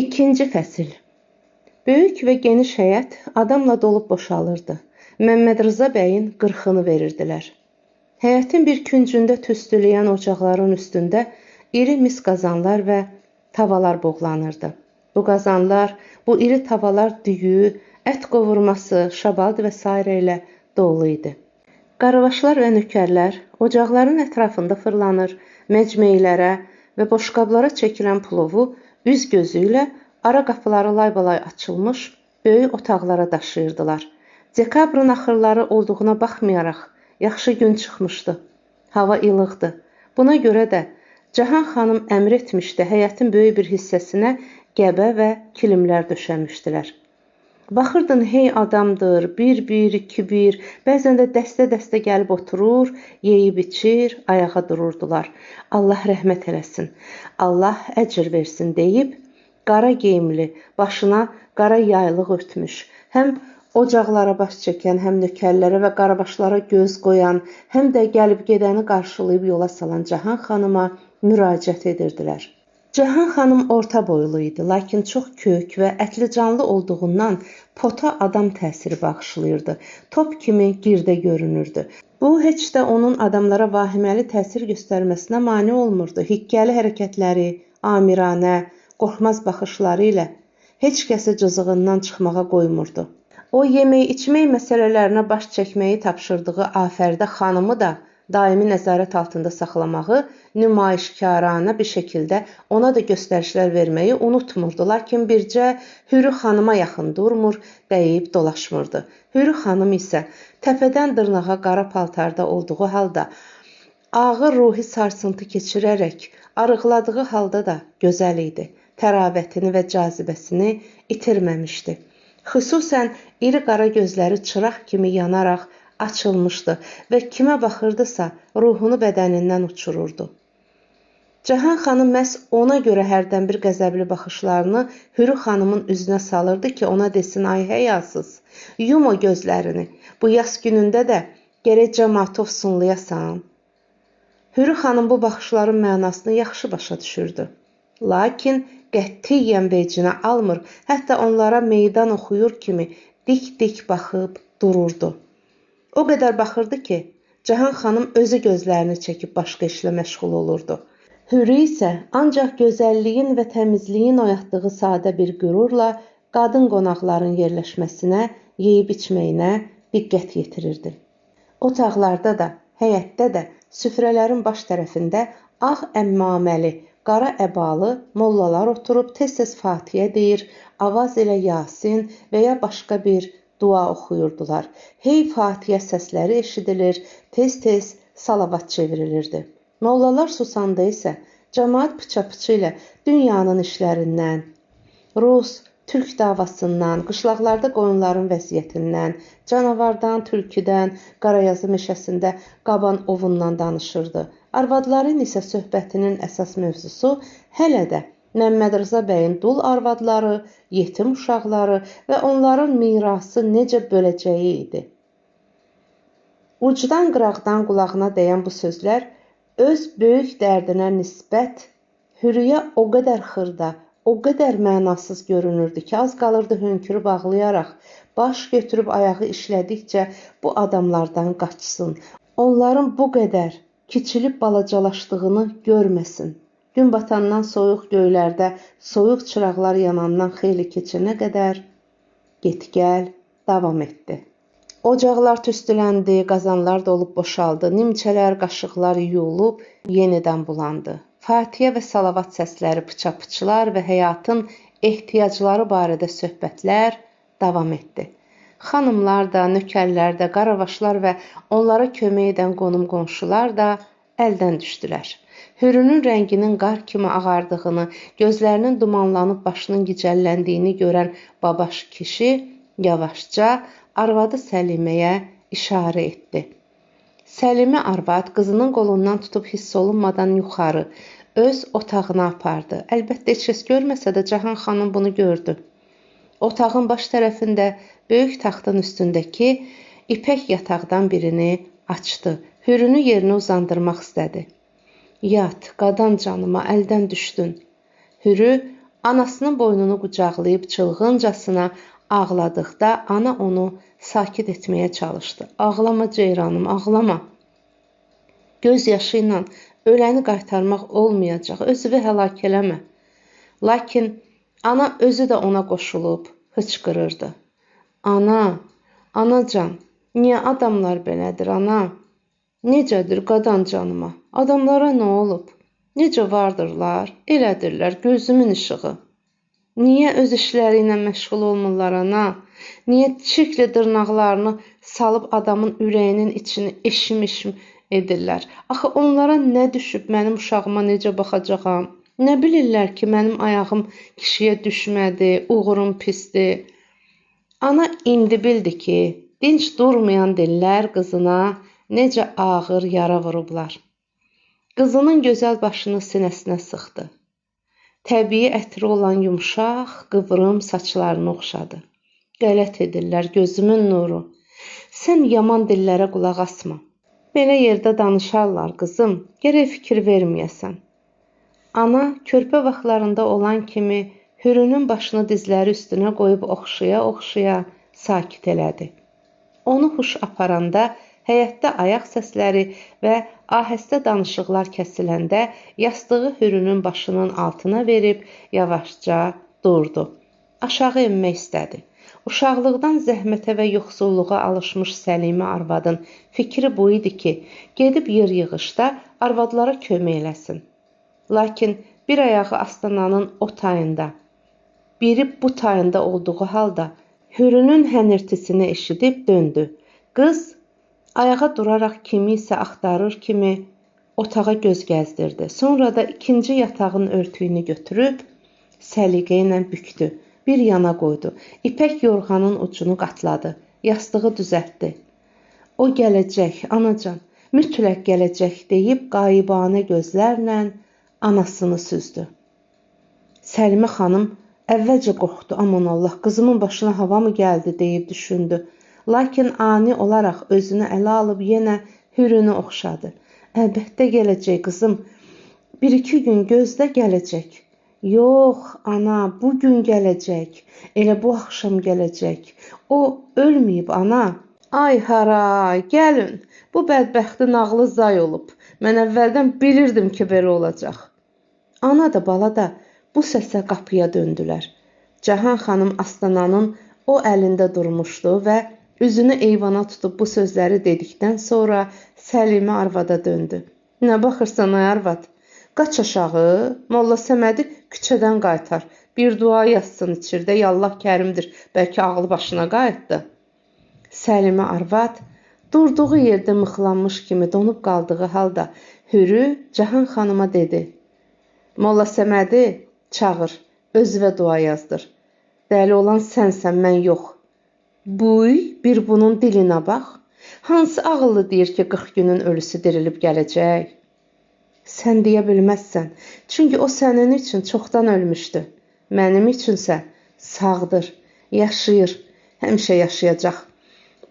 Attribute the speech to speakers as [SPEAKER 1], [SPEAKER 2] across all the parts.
[SPEAKER 1] İkinci fəsil. Böyük və geniş həyət adamla dolub boşalırdı. Məmməd Rza bəyin qırxını verirdilər. Həyətin bir küncündə tüstüləyən ocaqların üstündə iri mis qazanlar və tavalar buğlanırdı. Bu qazanlar, bu iri tavalar düyü, ət qovurması, şabaldı və s. ilə dolu idi. Qaravaşlar və nökərlər ocaqların ətrafında fırlanır, məcmeylərə və boşqablara çəkilən plovu üz gözü ilə ara qapıları laybalay açılmış böyük otaqlara daşıyırdılar. Dekabrın axırları olduğuna baxmayaraq, yaxşı gün çıxmışdı. Hava ilıqdı. Buna görə də Cahan xanım əmr etmişdi, həyətin böyük bir hissəsinə qəbə və kilimlər döşəmişdilər. Baxırdın, hey adamdır, bir, iki, bəzən də dəstə-dəstə gəlib oturur, yeyib içir, ayağa dururdular. Allah rəhmət eləsin, Allah əcr versin deyib, qara geyimli, başına qara yaylıq örtmüş, həm ocaqlara baş çəkən, həm nökərlərə və qarabaşlara göz qoyan, həm də gəlib gedəni qarşılayıb yola salan Cahan xanıma müraciət edirdilər. Cahan xanım orta boylu idi, lakin çox kök və ətli canlı olduğundan pota adam təsiri bağışlayırdı. Top kimi girdə görünürdü. Bu, heç də onun adamlara vahiməli təsir göstərməsinə mane olmurdu. Hikkəli hərəkətləri, amiranə, qorxmaz baxışları ilə heç kəsi cızığından çıxmağa qoymurdu. O, yemək-içmək məsələlərinə baş çəkməyi tapşırdığı Afəridə xanımı da daimi nəzarət altında saxlamağı, nümayişkaranə bir şəkildə ona da göstərişlər verməyi unutmurdu. Lakin bircə Hürü xanıma yaxın durmur, dəyib dolaşmırdı. Hürü xanım isə təpədən dırnağa qara paltarda olduğu halda, ağır ruhi sarsıntı keçirərək, arıqladığı halda da gözəl idi. Təravətini və cazibəsini itirməmişdi. Xüsusən iri qara gözləri çıraq kimi yanaraq açılmışdı və kimə baxırdısa ruhunu bədənindən uçururdu. Cahan xanım məhz ona görə hərdən bir qəzəbli baxışlarını Hürü xanımın üzünə salırdı ki, ona desin, ay həyasız, yum o gözlərini, bu yaz günündə də gərək cəmaatı ofsunlayasan. Hürü xanım bu baxışların mənasını yaxşı başa düşürdü. Lakin qətiyyən vecinə almır, hətta onlara meydan oxuyur kimi dik-dik baxıb dururdu. O qədər baxırdı ki, Cahan xanım özü gözlərini çəkib başqa işlə məşğul olurdu. Hürü isə ancaq gözəlliyin və təmizliyin oyatdığı sadə bir qürurla qadın qonaqların yerləşməsinə, yeyib içməyinə diqqət yetirirdi. Otaqlarda da, həyətdə də, süfrələrin baş tərəfində ağ əmmaməli, qara əbalı mollalar oturub tez-tez Fatihə deyir, avaz ilə Yasin və ya başqa bir dua oxuyurdular. Hey Fatihə səsləri eşidilir, tez-tez salavat çevrilirdi. Mollalar susanda isə cəmaat pıça-pıçı ilə dünyanın işlərindən, Rus, Türk davasından, qışlaqlarda qoyunların vəziyyətindən, canavardan, tülküdən, Qarayazı meşəsində qaban ovundan danışırdı. Arvadların isə söhbətinin əsas mövzusu hələ də Məmməd Rza bəyin dul arvadları, yetim uşaqları və onların mirası necə böləcəyi idi. Ucdan qıraqdan qulağına dəyən bu sözlər öz böyük dərdinə nisbət Hürüyə o qədər xırda, o qədər mənasız görünürdü ki, az qalırdı hönkürüb ağlayaraq, baş götürüb ayağı işlədikcə bu adamlardan qaçsın. Onların bu qədər kiçilib balacalaşdığını görməsin. Gün batandan soyuq göylərdə soyuq çıraqlar yanandan xeyli keçənə qədər get-gəl davam etdi. Ocaqlar tüstüləndi, qazanlar dolub boşaldı, nimçələr, qaşıqlar yuyulub yenidən bulandı. Fatihə və salavat səsləri, pıça-pıçılar və həyatın ehtiyacları barədə söhbətlər davam etdi. Xanımlar da, nökərlər də, qaravaşlar və onlara kömək edən qonum-qonşular da əldən düşdülər. Hürünün rənginin qar kimi ağardığını, gözlərinin dumanlanıb başının gicəlləndiyini görən babaş kişi yavaşca arvadı Səliməyə işarə etdi. Səlimə arvad qızının qolundan tutub hiss olunmadan yuxarı, öz otağına apardı. Əlbəttə, heç kəs görməsə də Cahan xanım bunu gördü. Otağın baş tərəfində böyük taxtın üstündəki ipək yataqdan birini açdı. Hürünü yerinə uzandırmaq istədi. Yat, qadan canıma, əldən düşdün. Hürü Anasının boynunu qucaqlayıb çılğıncasına ağladıqda ana onu sakit etməyə çalışdı. Ağlama ceyranım, ağlama. Göz yaşı ilə öləni qaytarmaq olmayacaq, özünü həlak eləmə. Lakin ana özü də ona qoşulub hıçqırırdı. Ana, anacan, niyə adamlar belədir ana? Necədir qadan canıma? Adamlara nə olub? Necə vardırlar? Elədirlər gözümün işığı. Niyə öz işləri ilə məşğul olmurlar ana? Niyə çirkli dırnaqlarını salıb adamın ürəyinin içini eşim-eşim edirlər? Axı onlara nə düşüb mənim uşağıma necə baxacağam? Nə bilirlər ki, mənim ayağım kişiyə düşmədi, uğurum pisdir. Ana indi bildi ki, dinc durmayan dillər qızına necə ağır yara vurublar. Qızının gözəl başını sinəsinə sıxdı. Təbii ətri olan yumşaq, qıvrım saçlarını oxşadı. Qələt edirlər gözümün nuru. Sən yaman dillərə qulaq asma. Belə yerdə danışarlar qızım, gərək fikir verməyəsən. Ana körpə vaxtlarında olan kimi Hürünün başını dizləri üstünə qoyub oxşaya-oxşaya sakit elədi. Onu huş aparanda həyətdə ayaq səsləri və ahəstə danışıqlar kəsiləndə yastığı Hürünün başının altına verib yavaşca durdu. Aşağı enmək istədi. Uşaqlıqdan zəhmətə və yoxsulluğa alışmış Səlimə arvadın fikri bu idi ki, gedib yer yığışda arvadlara kömək eləsin. Lakin bir ayağı Astananın o tayında, biri bu tayında olduğu halda Hürünün hənirtisini eşidib döndü. Qız ayağa duraraq kimi isə axtarır kimi otağa göz gəzdirdi. Sonra da ikinci yatağın örtüyünü götürüb səliqə ilə bükdü. Bir yana qoydu. İpək yorğanın ucunu qatladı. Yastığı düzəltdi. O gələcək, anacan, mütləq gələcək deyib qayıbanə gözlərlə anasını süzdü. Səlimə xanım əvvəlcə qorxdu. Aman Allah, qızımın başına hava mı gəldi deyib düşündü. Lakin ani olaraq özünü ələ alıb yenə Hürünü oxşadı. Əlbəttə gələcək qızım. 1-2 gün gözlə gələcək. Yox, ana, bu gün gələcək. Elə bu axşam gələcək. O ölməyib ana. Ay haray, gəlin. Bu bədbəxtin ağlı zay olub. Mən əvvəldən bilirdim ki, belə olacaq. Ana da, bala da bu səsə qapıya döndülər. Cahan xanım Astananın o əlində durmuşdu və üzünü eyvana tutub bu sözləri dedikdən sonra Səlimə arvada döndü. Nə baxırsan ay arvad? Qaç aşağı, Molla Səmədi küçədən qaytar. Bir dua yazsın içirdə, Yallah kərimdir, bəlkə ağlı başına qayıtdı. Səlimə arvad durduğu yerdə mıxlanmış kimi donub qaldığı halda Hürü Cahan xanıma dedi. Molla Səmədi çağır, özünə dua yazdır. Dəli olan sənsən, mən yox. Buy, bir bunun dilinə bax. Hansı ağıllı deyir ki, 40 günün ölüsü dirilib gələcək? Sən deyə bilməzsən, çünki o sənin üçün çoxdan ölmüşdü. Mənim üçünsə sağdır, yaşayır, həmişə yaşayacaq.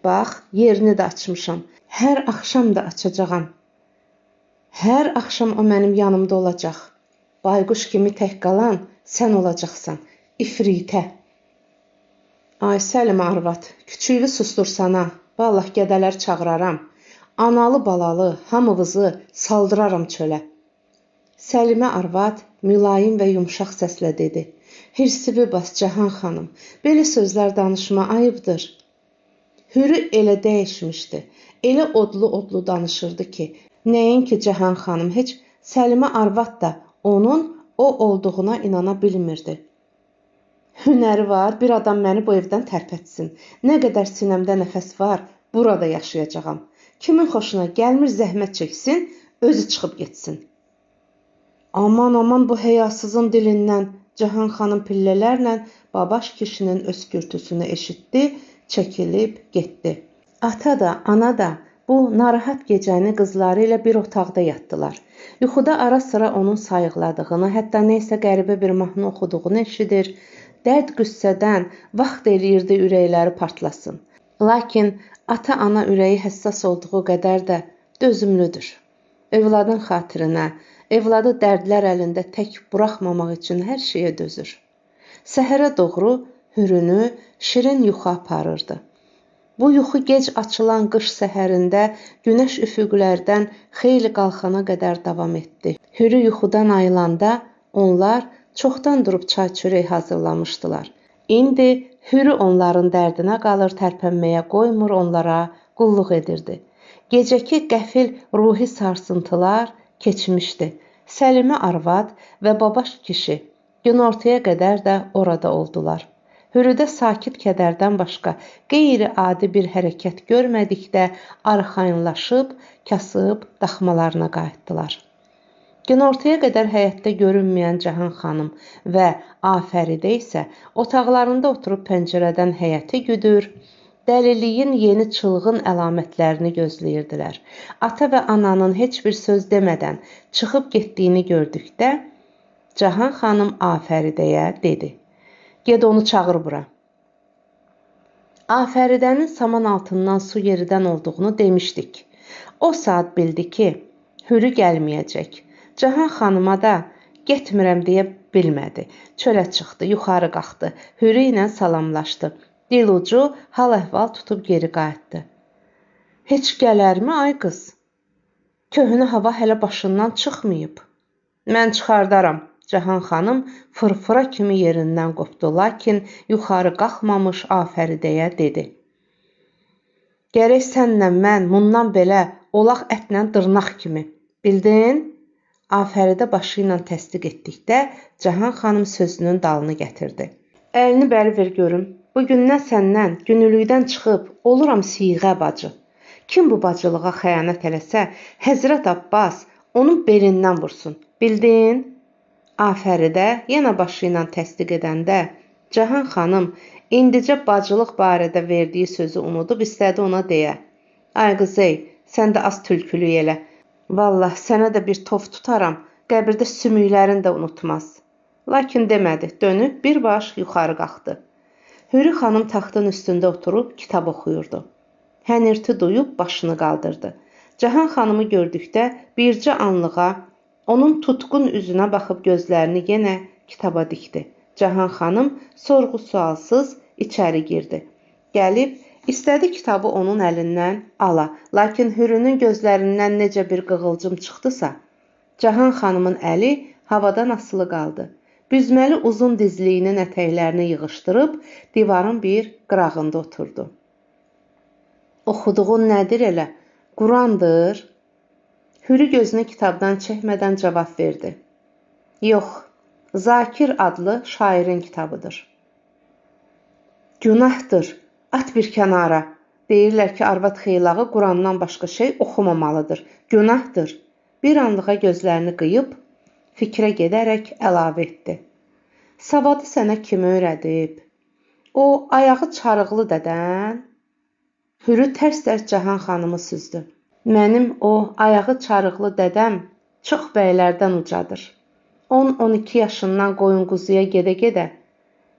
[SPEAKER 1] Bax, yerini də açmışam, hər axşam da açacağam. Hər axşam o mənim yanımda olacaq. Bayquş kimi tək qalan sən olacaqsan, ifritə. Ay Səlimə arvad, küçüyü sustursana, vallah qədələr çağıraram. Analı balalı hamınızı saldıraram çölə. Səlimə arvad mülayim və yumşaq səslə dedi. Hirsivi bas Cahan xanım, belə sözlər danışma ayıbdır. Hürü elə dəyişmişdi, elə odlu danışırdı ki, nəinki Cahan xanım, heç Səlimə arvad da onun o olduğuna inana bilmirdi. Hünəri var, bir adam məni bu evdən tərpətsin. Nə qədər sinəmdə nəfəs var, burada yaşayacağam. Kimin xoşuna gəlmir zəhmət çəksin, özü çıxıb getsin. Aman bu həyasızın dilindən Cahan xanım pillələrlə babaş kişinin öskürtüsünü eşitdi, çəkilib getdi. Ata da, ana da bu narahat gecəni qızları ilə bir otaqda yatdılar. Yuxuda ara-sıra onun sayıqladığını, hətta neysə qəribə bir mahnı oxuduğunu eşidir, dərd qüssədən vaxt eləyirdi ürəkləri partlasın. Lakin ata-ana ürəyi həssas olduğu qədər də dözümlüdür. Övladın xatirinə, evladı dərdlər əlində tək buraxmamaq üçün hər şeyə dözür. Səhərə doğru Hürünü şirin yuxu aparırdı. Bu yuxu gec açılan qış səhərində günəş üfüqlərdən xeyli qalxana qədər davam etdi. Hürü yuxudan ayılanda onlar çoxdan durub çay-çörək hazırlamışdılar. İndi Hürü onların dərdinə qalır, tərpənməyə qoymur, onlara qulluq edirdi. Gecəki qəfil ruhi sarsıntılar keçmişdi. Səlimə arvad və babaş kişi günortaya qədər də orada oldular. Hürüdə sakit kədərdən başqa qeyri-adi bir hərəkət görmədikdə arxayınlaşıb, kasıb daxmalarına qayıtdılar. Günortaya qədər həyətdə görünməyən Cahan xanım və Afəridə isə otaqlarında oturub pəncərədən həyəti güdür, dəliliyin yeni çılğın əlamətlərini gözləyirdilər. Ata və ananın heç bir söz demədən çıxıb getdiyini gördükdə Cahan xanım Afəridəyə dedi: "Ged onu çağır bura." Afəridənin saman altından su yeridən olduğunu demişdik. O saat bildi ki, Hürü gəlməyəcək. Cahan xanıma da getmirəm deyə bilmədi. Çölə çıxdı, yuxarı qalxdı, Hürü ilə salamlaşdı. Dilucu hal-əhval tutub geri qayıtdı. "Heç gələrmi ay qız? Köhnə hava hələ başından çıxmayıb." "Mən çıxardaram." Cahan xanım fırfıra kimi yerindən qopdu, lakin yuxarı qalxmamış Afəridəyə dedi: "Gərək sənlə mən bundan belə olaq ətlə dırnaq kimi. Bildin?" Afəridə başı ilə təsdiq etdikdə Cahan xanım sözünün dalını gətirdi. "Əlini bəri ver görüm. Bugündən səndən günülükdən çıxıb oluram siğə bacı. Kim bu bacılığa xəyanət eləsə, Həzrət Abbas onun belindən vursun. Bildin?" Afəridə yenə başı ilə təsdiq edəndə Cahan xanım indicə bacılıq barədə verdiyi sözü unudub istədi ona deyə: "Ay qızey, sən də az tülkülük elə. Vallah sənə də bir tov tutaram, qəbirdə sümüklərini də unutmaz." Lakin demədi, dönüb birbaş yuxarı qalxdı. Hürü xanım taxtın üstündə oturub kitab oxuyurdu. Hənirti duyub başını qaldırdı. Cahan xanımı gördükdə bircə anlığa onun tutqun üzünə baxıb gözlərini yenə kitaba dikdi. Cahan xanım sorğu-sualsız içəri girdi. Gəlib İstədi kitabı onun əlindən ala, lakin Hürünün gözlərindən necə bir qığılcım çıxdısa, Cahan xanımın əli havadan asılı qaldı. Büzməli uzun dizliyinin ətəklərini yığışdırıb divarın bir qırağında oturdu. "Oxuduğun nədir elə? Qurandır?" Hürü gözünü kitabdan çəkmədən cavab verdi. "Yox, Zakir adlı şairin kitabıdır." "Günahdır. At bir kənara. Deyirlər ki, arvad xeylağı Qurandan başqa şey oxumamalıdır. Günahdır." Bir anlığa gözlərini qıyıb, fikrə gedərək əlavə etdi. "Savadı sənə kim öyrədib? O ayağı çarıqlı dədən?" Hürü tərs-tərs Cahan xanımı süzdü. "Mənim o ayağı çarıqlı dədəm çox bəylərdən ucadır. 10-12 yaşından qoyun quzuya gedə-gedə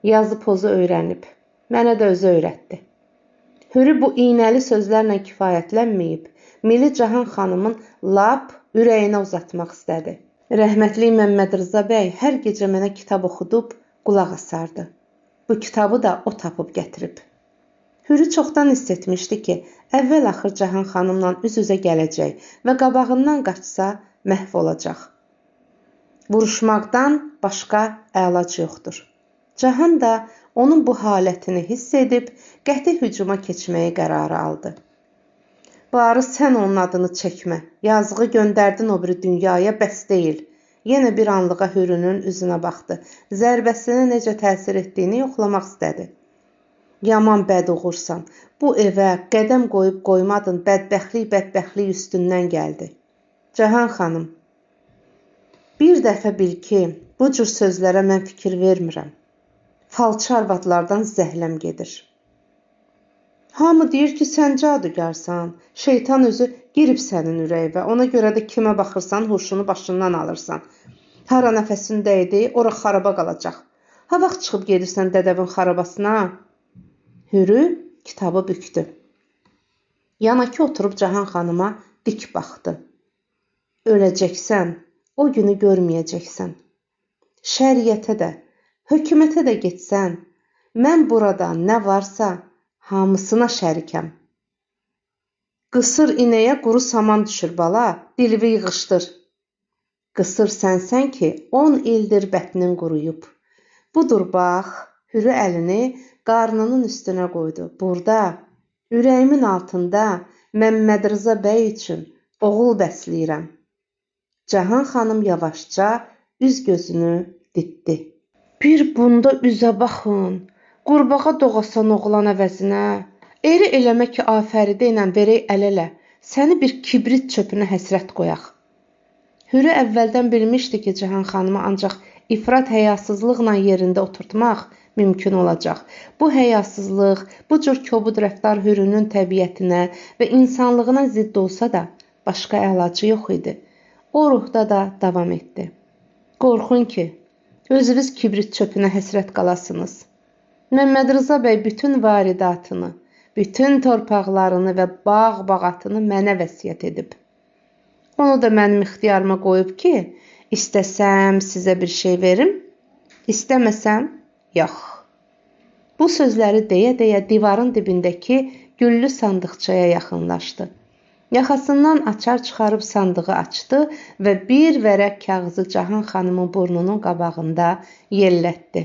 [SPEAKER 1] yazı pozu öyrənib. Mənə də özü öyrətdi." Hürü bu iynəli sözlərlə kifayətlənməyib, Mili Cahan xanımın lap ürəyinə uzatmaq istədi. "Rəhmətli Məmməd Rza bəy hər gecə mənə kitab oxudub qulaq asardı. Bu kitabı da o tapıb gətirib." Hürü çoxdan hiss etmişdi ki, əvvəl-axır Cahan xanımla üz-üzə gələcək və qabağından qaçsa məhv olacaq. Vuruşmaqdan başqa əlac yoxdur. Cahan da onun bu halətini hiss edib qəti hücuma keçməyi qərarı aldı. "Barı sən onun adını çəkmə. Yazığı göndərdin o biri dünyaya, bəs deyil." Yenə bir anlığa Hürünün üzünə baxdı. Zərbəsinin necə təsir etdiyini yoxlamaq istədi. "Yaman bəduğursan. Bu evə qədəm qoyub qoymadın, bədbəxtlik üstündən gəldi." "Cahan xanım, bir dəfə bil ki, bu cür sözlərə mən fikir vermirəm. Falçı arvadlardan zəhləm gedir. Hamı deyir ki, sən cadugarsan, şeytan özü girib sənin ürəyinə, ona görə də kimə baxırsan, huşunu başından alırsan. Hara nəfəsin dəydi, ora xaraba qalacaq. Ha vaxt çıxıb gedirsən dədəvin xarabasına?" Hürü kitabı bükdü. Yanakı oturub Cahan xanıma dik baxdı. "Öləcəksən, o günü görməyəcəksən. Şəriətə də, hökumətə də getsən, mən burada nə varsa hamısına şərikəm. Qısır inəyə quru saman düşür bala, dilvi yığışdır. Qısır sənsən ki, 10 ildir bətnin quruyub. Budur bax, Hürü əlini qarnının üstünə qoydu. Burada, ürəyimin altında Məmməd Rza bəy üçün oğul bəsləyirəm. Cahan xanım yavaşca üz gözünü ditdi. Bir bunda üzə baxın, qurbağa doğasan oğlan əvəzinə, eri eləmə ki, Afəridə ilə verək əl-ələ, səni bir kibrit çöpünə həsrət qoyaq. Hürü əvvəldən bilmişdi ki, Cahan xanımı ancaq ifrat həyasızlıqla yerində oturtmaq mümkün olacaq. Bu həyasızlıq, bu cür kobud rəftar Hürünün təbiətinə və insanlığına zidd olsa da, başqa əlacı yox idi. O ruhda da davam etdi. Qorxun ki, özünüz kibrit çöpünə həsrət qalasınız. Məmməd Rza bəy bütün varidatını, bütün torpaqlarını və bağ-bağatını mənə vəsiyyət edib. Onu da mənim ixtiyarıma qoyub ki, istəsəm sizə bir şey verim, istəməsəm, yox. Bu sözləri deyə-deyə divarın dibindəki güllü sandıqçaya yaxınlaşdı. Yaxasından açar çıxarıb sandığı açdı və bir vərəq kağızı Cahan xanımın burnunun qabağında yellətdi.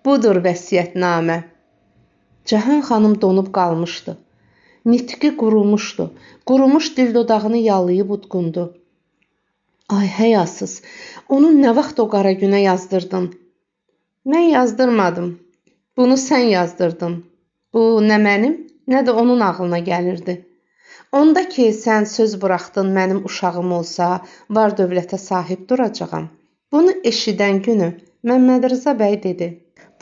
[SPEAKER 1] Budur vəsiyyətnamə. Cahan xanım donub qalmışdı. Nitqi qurumuşdu. Qurumuş dil dodağını yalayıb udqundu. Ay həyasız, onu nə vaxt o qara günə yazdırdın? Mən yazdırmadım. Bunu sən yazdırdın. Bu nə mənim, nə də onun ağlına gəlirdi. Onda ki, sən söz buraxdın mənim uşağım olsa, var dövlətə sahib duracağam. Bunu eşidən günü Məmməd Rza bəy dedi.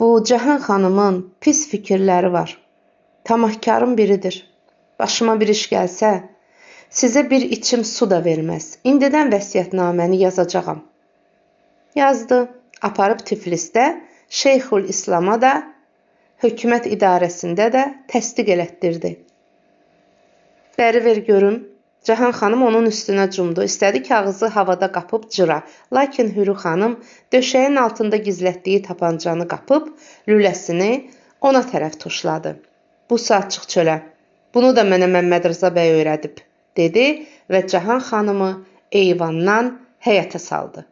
[SPEAKER 1] Bu Cahan xanımın pis fikirləri var. Tamahkarın biridir. Başıma bir iş gəlsə, sizə bir içim su da verməz. İndidən vəsiyyətnaməni yazacağam. Yazdı. Aparıb Tiflisdə, Şeyxül İslama da, hökumət idarəsində də təsdiq elətdirdi. Bəri ver görüm. Cahan xanım onun üstünə cumdu. İstədi kağızı havada qapıb cıra. Lakin Hürü xanım döşəyin altında gizlətdiyi tapancanı qapıb, lüləsini ona tərəf tuşladı. Bu saat çıx çölə. Bunu da mənə Məmməd Rza bəy öyrədib, dedi və Cahan xanımı eyvandan həyətə saldı.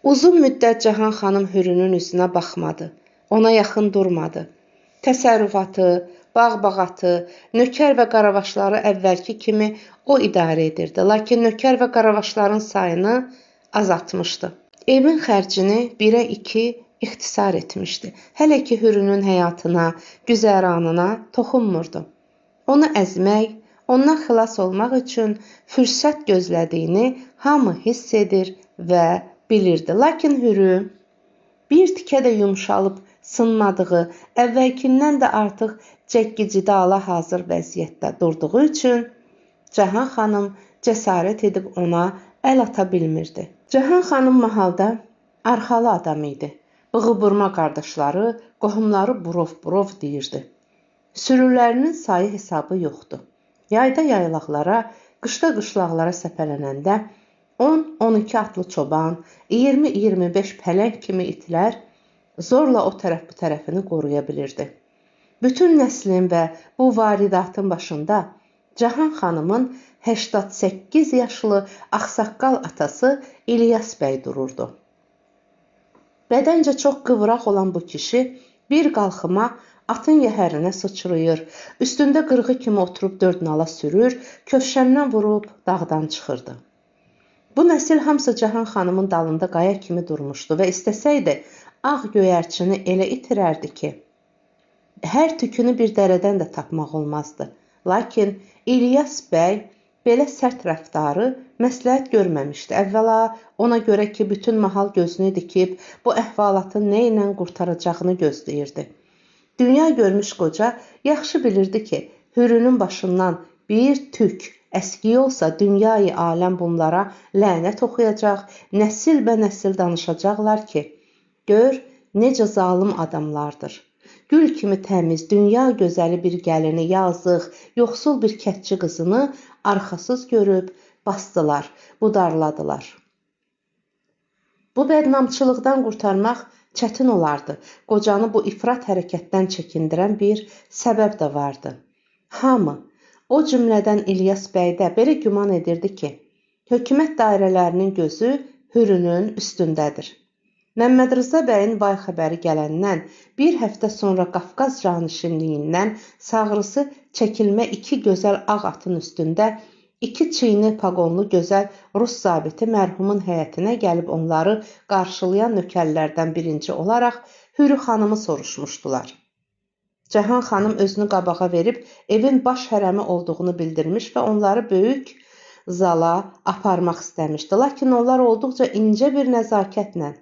[SPEAKER 1] Uzun müddət Cahan xanım Hürünün üzünə baxmadı. Ona yaxın durmadı. Təsərrüfatı, bağ-bağatı, nökər və qaravaşları əvvəlki kimi o idarə edirdi. Lakin nökər və qaravaşların sayını azaltmışdı. Evin xərcini 1-ə 2 ixtisar etmişdi. Hələ ki Hürünün həyatına, güzəranına toxunmurdu. Onu əzmək, ondan xilas olmaq üçün fürsət gözlədiyini hamı hiss edir və bilirdi. Lakin Hürü bir tikə də yumşalıb sınmadığı, əvvəlkindən də artıq cəkkicdala hazır vəziyyətdə durduğu üçün Cahan xanım cəsarət edib ona əl ata bilmirdi. Cahan xanım mahalda arxalı adam idi. Bığı-burma qardaşları, qohumları burov deyirdi. Sürülərinin sayı hesabı yoxdur. Yayda yaylaqlara, qışda qışlaqlara səpələnəndə 10-12 atlı çoban, 20-25 pələng kimi itlər zorla o tərəf bu tərəfini qoruya bilirdi. Bütün nəslin və bu varidatın başında Cahan xanımın 88 yaşlı ağsaqqal atası İlyas bəy dururdu. Bədəncə çox qıvraq olan bu kişi bir qalxıma atın yəhərinə sıçrayır, üstündə qırğı kimi oturub 4 nala sürür, köfşəndən vurub dağdan çıxırdı. Bu nəsil hamısı Cahan xanımın dalında qaya kimi durmuşdu və istəsəydi ağ göyərçini elə itirərdi ki, hər tükünü bir dərədən də tapmaq olmazdı. Lakin İlyas bəy belə sərt rəftarı məsləhət görməmişdi. Əvvəla ona görə ki, bütün mahal gözünü dikib bu əhvalatın nə ilə qurtaracağını gözləyirdi. Dünya görmüş qoca yaxşı bilirdi ki, Hürünün başından bir tük əskiyi olsa dünyayı aləm bunlara lənət oxuyacaq, nəsil bə nəsil danışacaqlar ki, gör necə zalım adamlardır. Gül kimi təmiz, dünya gözəli bir gəlini, yazıq, yoxsul bir kətçi qızını arxasız görüb basdılar, budarladılar. Bu bədnamçılıqdan qurtarmaq Çətin olardı. Qocanı bu ifrat hərəkətdən çəkindirən bir səbəb də vardı. Hamı, o cümlədən İlyas bəy də belə güman edirdi ki, hökumət dairələrinin gözü Hürünün üstündədir. Məmməd Rza bəyin vay xəbəri gələndən bir həftə sonra Qafqaz canişinliyindən sağrısı çəkilmə 2 gözəl ağ atın üstündə 2 çiyni paqonlu gözəl Rus zabiti mərhumun həyətinə gəlib onları qarşılayan nökərlərdən birinci olaraq Hürü xanımı soruşmuşdular. Cahan xanım özünü qabağa verib evin baş hərəmi olduğunu bildirmiş və onları böyük zala aparmaq istəmişdi. Lakin onlar olduqca incə bir nəzakətlə,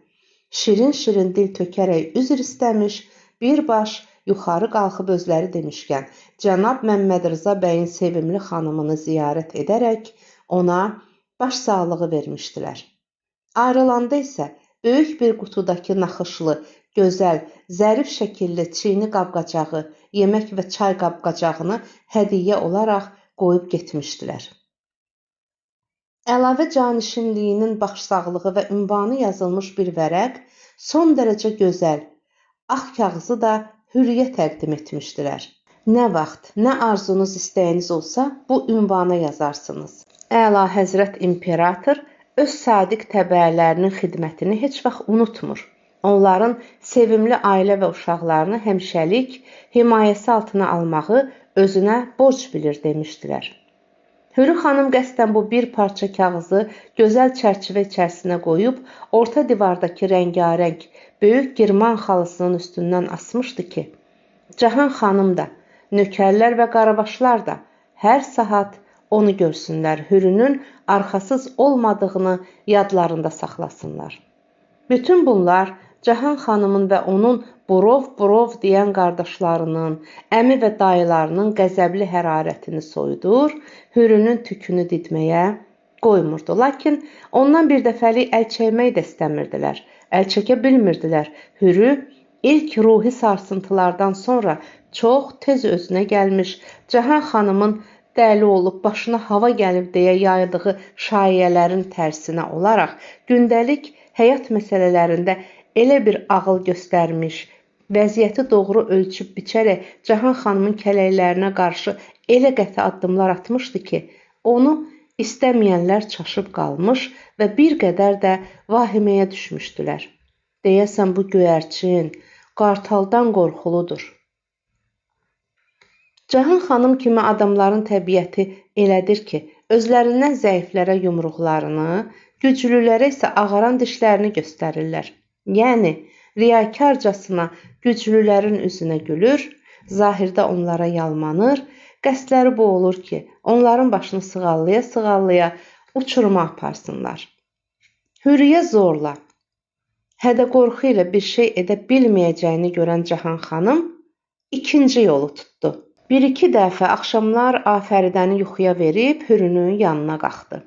[SPEAKER 1] şirin-şirin dil tökərək üzr istəmiş, birbaş yuxarı qalxıb özləri demişkən, cənab Məmməd Rza bəyin sevimli xanımını ziyarət edərək ona başsağlığı vermişdilər. Ayrılanda isə böyük bir qutudakı naxışlı, gözəl, zərif şəkilli çiyni qab-qacağı, yemək və çay qab-qacağını hədiyyə olaraq qoyub getmişdilər. Əlavə canişinliyinin başsağlığı və ünvanı yazılmış bir vərəq, son dərəcə gözəl, ağ kağızı da Hürriyə təqdim etmişdilər. Nə vaxt, nə arzunuz, istəyiniz olsa, bu ünvana yazarsınız. Əla Həzrət İmperator öz sadiq təbəələrinin xidmətini heç vaxt unutmur. Onların sevimli ailə və uşaqlarını həmişəlik himayəsi altına almağı özünə borc bilir demişdilər. Hürü xanım qəsdən bu bir parça kağızı gözəl çərçivə içərisinə qoyub, orta divardakı rəngarəng, böyük girman xalısının üstündən asmışdı ki, Cahan xanım da, nökərlər və qarabaşlar da hər saat onu görsünlər, Hürünün arxasız olmadığını yadlarında saxlasınlar. Bütün bunlar Cahan xanımın və onun burov deyən qardaşlarının, əmi və dayılarının qəzəbli hərarətini soyudur, Hürünün tükünü didməyə qoymurdu. Lakin ondan bir dəfəlik əl çəkmək də istəmirdilər. Əl çəkə bilmirdilər. Hürü ilk ruhi sarsıntılardan sonra çox tez özünə gəlmiş, Cahan xanımın dəli olub, başına hava gəlib deyə yaydığı şayiələrin tərsinə olaraq gündəlik həyat məsələlərində elə bir ağıl göstərmiş, vəziyyəti doğru ölçüb biçərək Cahan xanımın kələklərinə qarşı elə qəti addımlar atmışdı ki, onu istəməyənlər çaşıb qalmış və bir qədər də vahiməyə düşmüşdülər. Deyəsən bu göyərçin qartaldan qorxuludur. Cahan xanım kimi adamların təbiəti elədir ki, özlərindən zəiflərə yumruqlarını, güclülərə isə ağaran dişlərini göstərirlər. Yəni, riyakarcasına güclülərin üzünə gülür, zahirdə onlara yalmanır, qəsdləri bu olur ki, onların başını sığallaya-sığallaya uçuruma aparsınlar. Hürriyə zorla, hədə qorxu ilə bir şey edə bilməyəcəyini görən Cahan xanım ikinci yolu tutdu. Bir-iki dəfə axşamlar Afəridəni yuxuya verib Hürünün yanına qalxdı.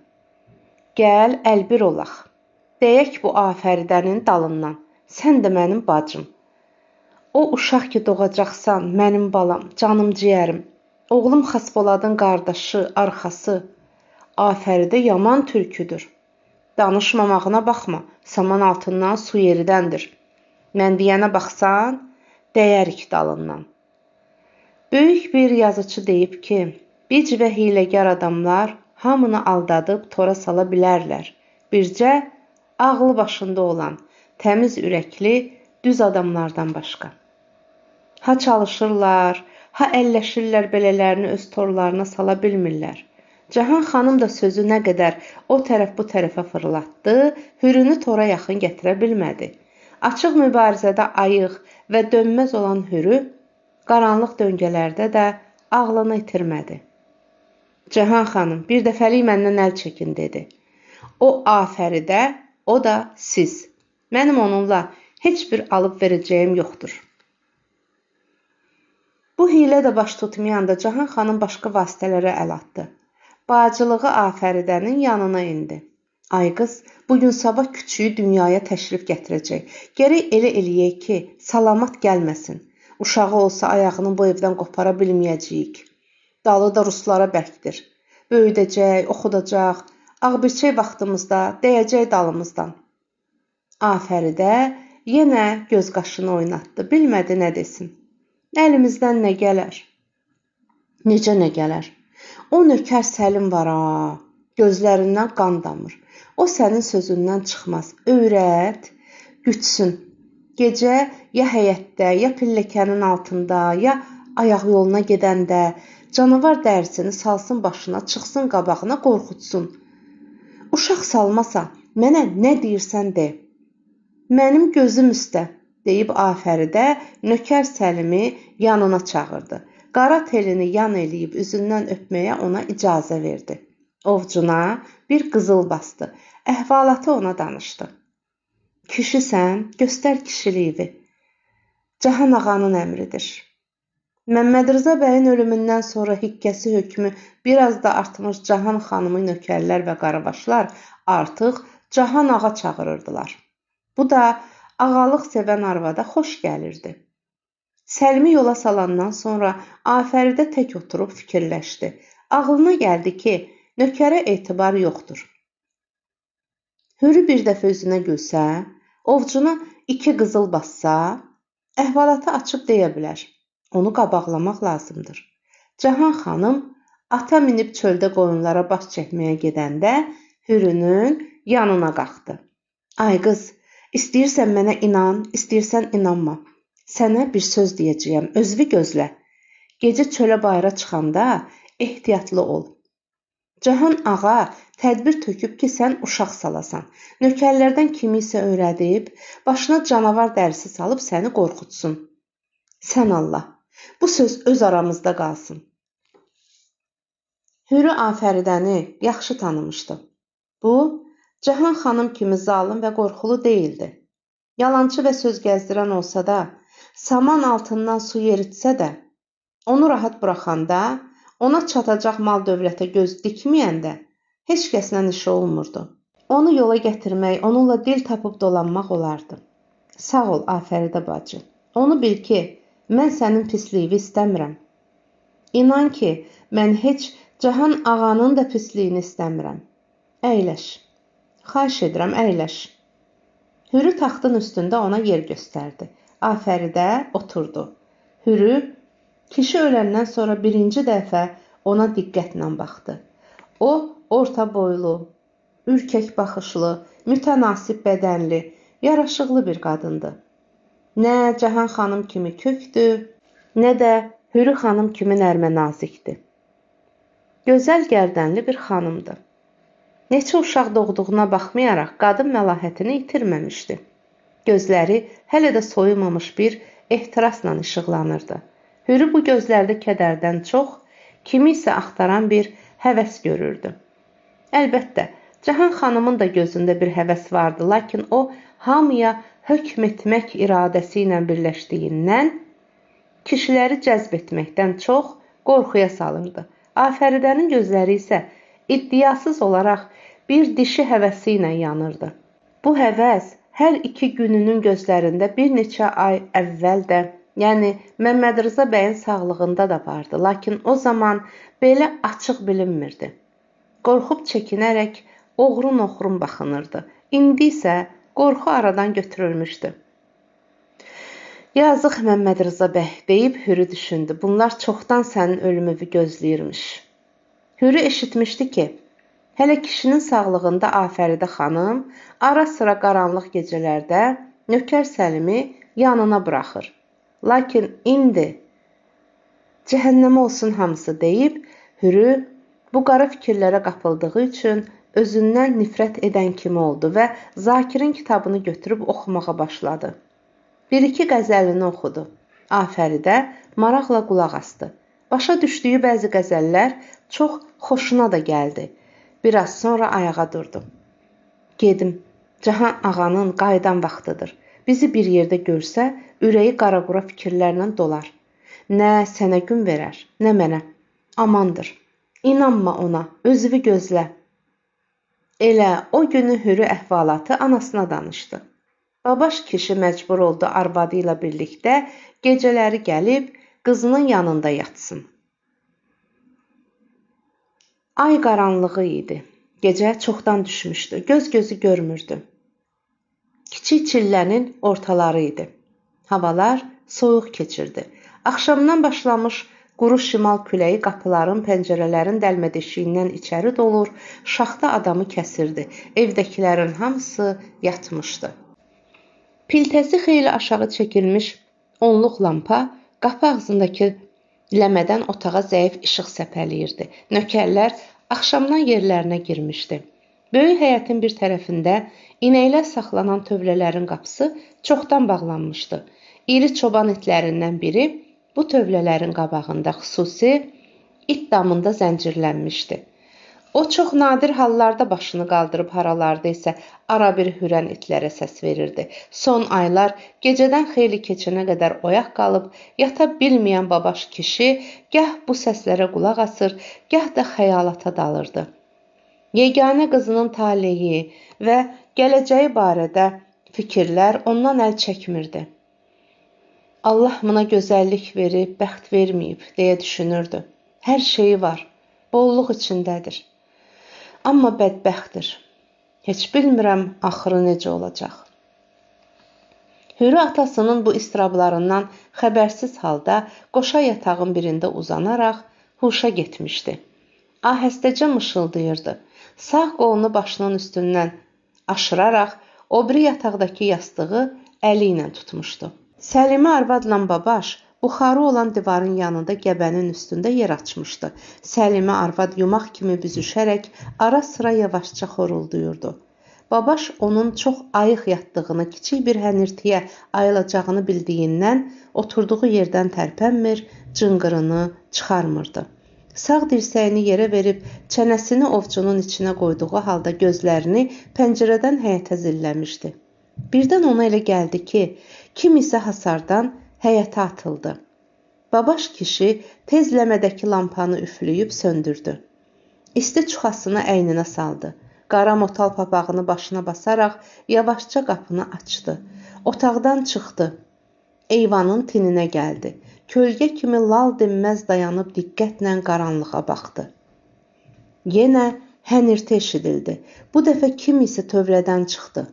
[SPEAKER 1] Gəl, əlbir olaq. Deyək bu Afəridənin dalından. Sən də mənim bacım. O uşaq ki doğacaqsan, mənim balam, canım ciyərim. Oğlum Xaspoladın qardaşı, arxası. Afəridə yaman türküdür. Danışmamağına baxma, saman altından su yeridəndir. Mən deyənə baxsan, dəyərik dalından. Böyük bir yazıcı deyib ki, bic və hiləgər adamlar hamını aldadıb tora sala bilərlər. Bircə ağlı başında olan, təmiz ürəkli, düz adamlardan başqa. Ha çalışırlar, ha əlləşirlər belələrini öz torlarına sala bilmirlər. Cahan xanım da sözü nə qədər o tərəf bu tərəfə fırlatdı, Hürünü tora yaxın gətirə bilmədi. Açıq mübarizədə ayıq və dönməz olan Hürü, qaranlıq döngələrdə də ağlını itirmədi. Cahan xanım, bir dəfəlik məndən əl çəkin, dedi. O Afəridə, o da siz. Mənim onunla heç bir alıb verəcəyim yoxdur. Bu hilə də baş tutmayanda Cahan xanım başqa vasitələrə əl atdı. Bacılığı Afəridənin yanına indi. Ay qız, bugün sabah küçüyü dünyaya təşrif gətirəcək. Gərək elə eləyək ki, salamat gəlməsin. Uşağı olsa ayağını bu evdən qopara bilməyəcəyik. Dalı da ruslara bərkdir. Böyüdəcək, oxudacaq, ağbirçək vaxtımızda, dəyəcək dalımızdan. Afəridə yenə göz qaşını oynatdı. Bilmədi nə desin. Əlimizdən nə gələr? Necə nə gələr? O nökər Səlim var ha. Gözlərindən qan damır. O sənin sözündən çıxmaz. Öyrət, gütsün. Gecə ya həyətdə, ya pilləkənin altında, ya ayaq yoluna gedəndə canavar dərisini salsın başına, çıxsın qabağına, qorxutsun. Uşaq salmasa, mənə nə deyirsən de. Mənim gözüm üstə, deyib Afəridə nökər Səlimi yanına çağırdı. Qara telini yan eləyib üzündən öpməyə ona icazə verdi. Ovcuna bir qızıl bastı. Əhvalatı ona danışdı. Kişisən, göstər kişiliyi. Cahan ağanın əmridir. Məmməd Rza bəyin ölümündən sonra hikkəsi hökmü biraz da artmış Cahan xanımı nökərlər və qarabaşlar artıq Cahan ağa çağırırdılar. Bu da ağalıq sevən arvada xoş gəlirdi. Səlimi yola salandan sonra Afəridə tək oturub fikirləşdi. Ağlına gəldi ki, nökərə etibar yoxdur. Hürü bir dəfə üzünə gülsə, ovcuna 2 qızıl bassa, əhvalatı açıb deyə bilər. Onu qabaqlamaq lazımdır. Cahan xanım ata minib çöldə qoyunlara baş çəkməyə gedəndə Hürünün yanına qalxdı. Ay qız, istəyirsən mənə inan, istəyirsən inanma. Sənə bir söz deyəcəyəm, özünü gözlə. Gecə çölə bayıra çıxanda ehtiyatlı ol. Cahan ağa tədbir töküb ki, sən uşaq salasan. Nökərlərdən kimisə öyrədib, başına canavar dərisi salıb səni qorxutsun. Sən Allah, bu söz öz aramızda qalsın. Hürü Afəridəni yaxşı tanımışdı. Bu, Cahan xanım kimi zalım və qorxulu deyildi. Yalançı və söz gəzdirən olsa da, saman altından su yeritsə də, onu rahat buraxanda, ona çatacaq mal dövlətə göz dikməyəndə heç kəslə işi olmurdu. Onu yola gətirmək, onunla dil tapıb dolanmaq olardı. Sağ ol, Afəridə bacı. Onu bil ki, mən sənin pisliyini istəmirəm. İnan ki, mən heç Cahan ağanın da pisliyini istəmirəm. Əyləş. Xahiş edirəm, əyləş. Hürü taxtın üstündə ona yer göstərdi. Afəridə oturdu. Hürü kişi öləndən sonra birinci dəfə ona diqqətlə baxdı. O, orta boylu, ürkək baxışlı, mütənasib bədənli, yaraşıqlı bir qadındı. Nə Cahan xanım kimi kökdü, nə də Hürü xanım kimi nərmə nazikdi. Gözəl gərdənli bir xanımdı. Neçə uşaq doğduğuna baxmayaraq qadın məlahətini itirməmişdi. Gözləri hələ də soyumamış bir ehtirasla işıqlanırdı. Hürü bu gözlərdə kədərdən çox, kimi isə axtaran bir həvəs görürdü. Əlbəttə, Cahan xanımın da gözündə bir həvəs vardı, lakin o, hamıya hökm etmək iradəsi ilə birləşdiyindən, kişiləri cəzb etməkdən çox qorxuya salırdı. Afəridənin gözləri isə iddiasız olaraq bir dişi həvəsi ilə yanırdı. Bu həvəs hər 2 gününün gözlərində bir neçə ay əvvəl də, yəni Məmməd Rza bəyin sağlığında da vardı, lakin o zaman belə açıq bilinmirdi. Qorxub çəkinərək oğrun-oğrun baxınırdı. İndi isə qorxu aradan götürülmüşdü. Yazıq Məmməd Rza bəy, deyib Hürü düşündü. Bunlar çoxdan sənin ölümünü gözləyirmiş. Hürü eşitmişdi ki, hələ kişinin sağlığında Afəridə xanım ara sıra qaranlıq gecələrdə nökər Səlimi yanına buraxır. Lakin indi cəhənnəmə olsun hamısı deyib, Hürü bu qara fikirlərə qapıldığı üçün özündən nifrət edən kimi oldu və Zakirin kitabını götürüb oxumağa başladı. 1-2 qəzəlini oxudu. Afəridə maraqla qulaq asdı. Başa düşdüyü bəzi qəzəllər çox xoşuna da gəldi. Biraz sonra ayağa durdu. Gedim, Cahan ağanın qayıdan vaxtıdır. Bizi bir yerdə görsə, ürəyi qaraqura fikirlərlə dolar. Nə sənə gün verər, nə mənə. Amandır. İnanma ona, özünü gözlə. Elə o günü Hürü əhvalatı anasına danışdı. Babaş kişi məcbur oldu arvadı ilə birlikdə gecələri gəlib qızının yanında yatsın. Ay qaranlığı idi. Gecə çoxdan düşmüşdü. Göz gözü görmürdü. Kiçik çillənin ortaları idi. Havalar soyuq keçirdi. Axşamdan başlamış quru şimal küləyi qapıların, pəncərələrin dəlmədeşiyindən içəri dolur, şaxta adamı kəsirdi. Evdəkilərin hamısı yatmışdı. Piltəsi xeyli aşağı çəkilmiş onluq lampa qapı ağzındakı ləmədən otağa zəif işıq səpələyirdi. Nökərlər axşamdan yerlərinə girmişdi. Böyük həyətin bir tərəfində inəklər saxlanan tövlələrin qapısı çoxdan bağlanmışdı. İri çoban itlərindən biri bu tövlələrin qabağında xüsusi it damında zəncirlənmişdi. O çox nadir hallarda başını qaldırıb haralarda isə arabir hürən itlərə səs verirdi. Son aylar gecədən xeyli keçənə qədər oyaq qalıb yata bilməyən babaş kişi gah bu səslərə qulaq asır, gah da xəyalata dalırdı. Yeganə qızının taleyi və gələcəyi barədə fikirlər ondan əl çəkmirdi. Allah buna gözəllik verib, bəxt verməyib, deyə düşünürdü. Hər şeyi var, bolluq içindədir. Amma bədbəxtdir. Heç bilmirəm axırı necə olacaq. Hürü atasının bu istirablarından xəbərsiz halda qoşa yatağın birində uzanaraq huşa getmişdi. Ahəstəcə mışıldayırdı. Sağ qolunu başının üstündən aşıraraq o biri yataqdakı yastığı əli ilə tutmuşdu. Səlimə arvadla babaş buxarı olan divarın yanında gəbənin üstündə yer açmışdı. Səlimə arvad yumaq kimi büzüşərək ara sıra yavaşca xorulduyurdu. Babaş onun çox ayıq yatdığını, kiçik bir hənirtiyə ayılacağını bildiyindən oturduğu yerdən tərpənmir, cınqırını çıxarmırdı. Sağ dirsəyini yerə verib çənəsini ovcunun içinə qoyduğu halda gözlərini pəncərədən həyətə zilləmişdi. Birdən ona elə gəldi ki, kim isə hasardan həyətə atıldı. Babaş kişi tez ləmədəki lampanı üfləyib söndürdü. İsti çuxasını əyninə saldı. Qara motal papağını başına basaraq yavaşca qapını açdı. Otaqdan çıxdı. Eyvanın tininə gəldi. Kölgə kimi lal dinməz dayanıb diqqətlə qaranlığa baxdı. Yenə hənirti eşidildi. Bu dəfə kim isə tövlədən çıxdı.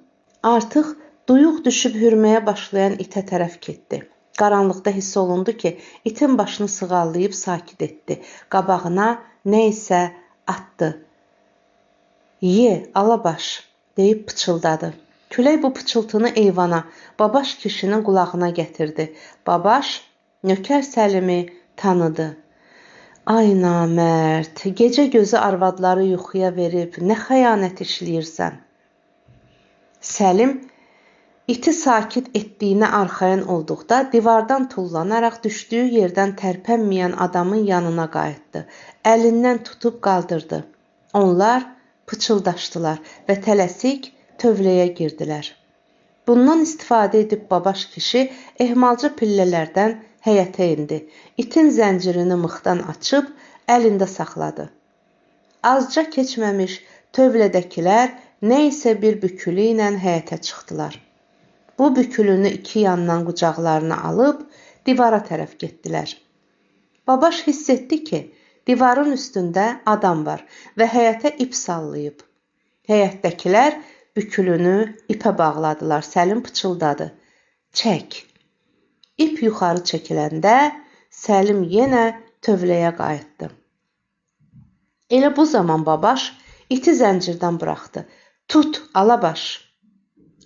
[SPEAKER 1] Artıq duyuq düşüb hürməyə başlayan itə tərəf getdi. Qaranlıqda hiss olundu ki, itin başını sığallayıb sakit etdi. Qabağına nə isə atdı. Ye, alabaş, deyib pıçıldadı. Külək bu pıçıltını eyvana, babaş kişinin qulağına gətirdi. Babaş nökər Səlimi tanıdı. Ay namərd, gecə gözü arvadları yuxuya verib, nə xəyanət işləyirsən? Səlim iti sakit etdiyinə arxayın olduqda divardan tullanaraq düşdüyü yerdən tərpənməyən adamın yanına qayıtdı. Əlindən tutub qaldırdı. Onlar pıçıldaşdılar və tələsik tövləyə girdilər. Bundan istifadə edib babaş kişi ehmalcı pillələrdən həyətə indi. İtin zəncirini mıxdan açıb əlində saxladı. Azca keçməmiş tövlədəkilər nə isə bir bükülü ilə həyətə çıxdılar. Bu bükülünü iki yandan qucaqlarına alıb divara tərəf getdilər. Babaş hiss etdi ki, divarın üstündə adam var və həyətə ip sallayıb. Həyətdəkilər bükülünü ipə bağladılar. Səlim pıçıldadı. Çək. İp yuxarı çəkiləndə Səlim yenə tövləyə qayıtdı. Elə bu zaman babaş iti zəncirdən buraxdı. Tut, alabaş.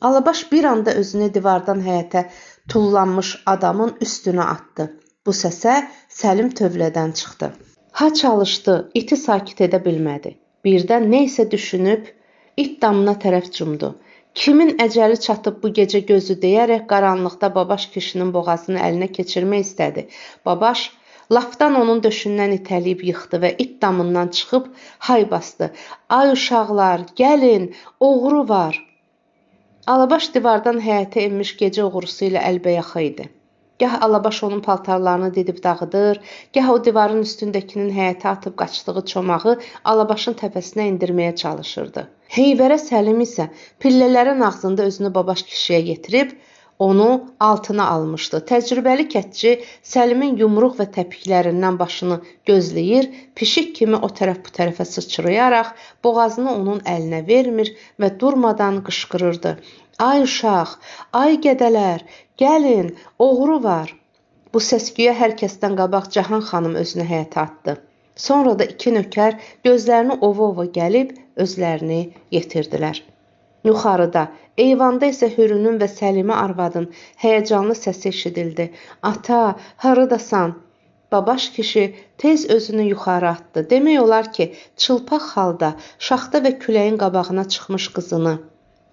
[SPEAKER 1] Alabaş bir anda özünü divardan həyətə tullanmış adamın üstünə atdı. Bu səsə Səlim tövlədən çıxdı. Ha çalışdı, iti sakit edə bilmədi. Birdən nə isə düşünüb, it damına tərəf cumdu. Kimin əcəli çatıb bu gecə gözü deyərək qaranlıqda babaş kişinin boğazını əlinə keçirmək istədi. Babaş lafdan onun döşündən itələyib yıxdı və it damından çıxıb hay bastı. Ay uşaqlar, gəlin, oğru var. Alabaş divardan həyətə enmiş gecə oğrusu ilə əlbəyaxa idi. Gah Alabaş onun paltarlarını didib dağıdır, gah o divarın üstündəkinin həyətə atıb qaçdığı çomağı Alabaşın təpəsinə indirməyə çalışırdı. Heyvərə Səlim isə pillələrin ağzında özünü babaş kişiyə yetirib, onu altına almışdı. Təcrübəli kətçi Səlimin yumruq və təpiklərindən başını gözləyir, pişik kimi o tərəf bu tərəfə sıçrayaraq boğazını onun əlinə vermir və durmadan qışqırırdı. Ay uşaq, ay qədələr, gəlin, oğru var. Bu səs-küyə hər kəsdən qabaq Cahan xanım özünü həyətə atdı. Sonra da iki nökər gözlərini ova-ova gəlib özlərini yetirdilər. Yuxarıda, eyvanda isə Hürünün və Səlimə arvadın həyəcanlı səsi eşidildi. Ata, haradasan? Babaş kişi tez özünü yuxarı atdı. Demək olar ki, çılpaq halda şaxta və küləyin qabağına çıxmış qızını,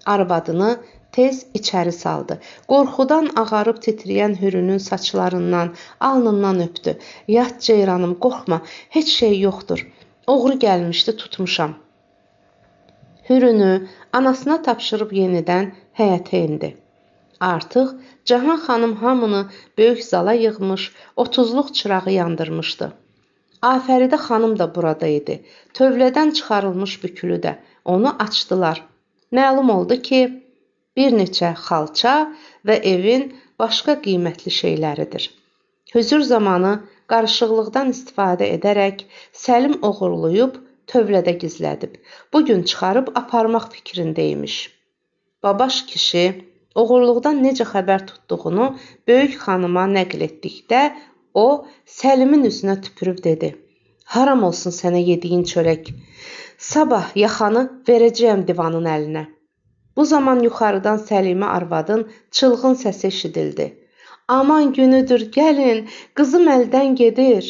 [SPEAKER 1] arvadını tez içəri saldı. Qorxudan ağarıb titrəyən Hürünün saçlarından, alnından öpdü. Yat ceyranım, qorxma, heç şey yoxdur. Oğru gəlmişdi, tutmuşam. Hürünü anasına tapşırıb yenidən həyətə indi. Artıq Cahan xanım hamını böyük zala yığmış, 30-luq çırağı yandırmışdı. Afəridə xanım da burada idi. Tövlədən çıxarılmış bükülü də. Onu açdılar. Məlum oldu ki, bir neçə xalça və evin başqa qiymətli şeyləridir. Hüzur zamanı qarışıqlıqdan istifadə edərək Səlim oğurlayıb tövlədə gizlədib. Bugün çıxarıb aparmaq fikrindəymiş. Babaş kişi oğurluqdan necə xəbər tutduğunu böyük xanıma nəql etdikdə o Səlimin üzünə tüpürüb dedi: "Haram olsun sənə yediyin çörək. Sabah yaxanı verəcəyəm divanın əlinə." Bu zaman yuxarıdan Səlimə arvadın çılğın səsi eşidildi. "Aman günüdür, gəlin, qızım əldən gedir."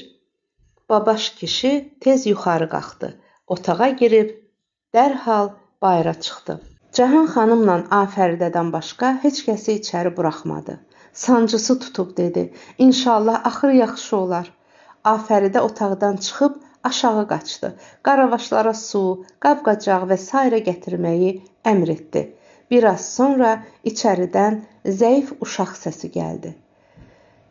[SPEAKER 1] Babaş kişi tez yuxarı qalxdı. Otağa girib dərhal bayıra çıxdı. Cahan xanımla Afəridədən başqa heç kəsi içəri buraxmadı. Sancısı tutub dedi: "İnşallah axır yaxşı olar." Afəridə otaqdan çıxıb aşağı qaçdı. Qaravaşlara su, qab-qacaq və s. gətirməyi əmr etdi. Biraz sonra içəridən zəif uşaq səsi gəldi.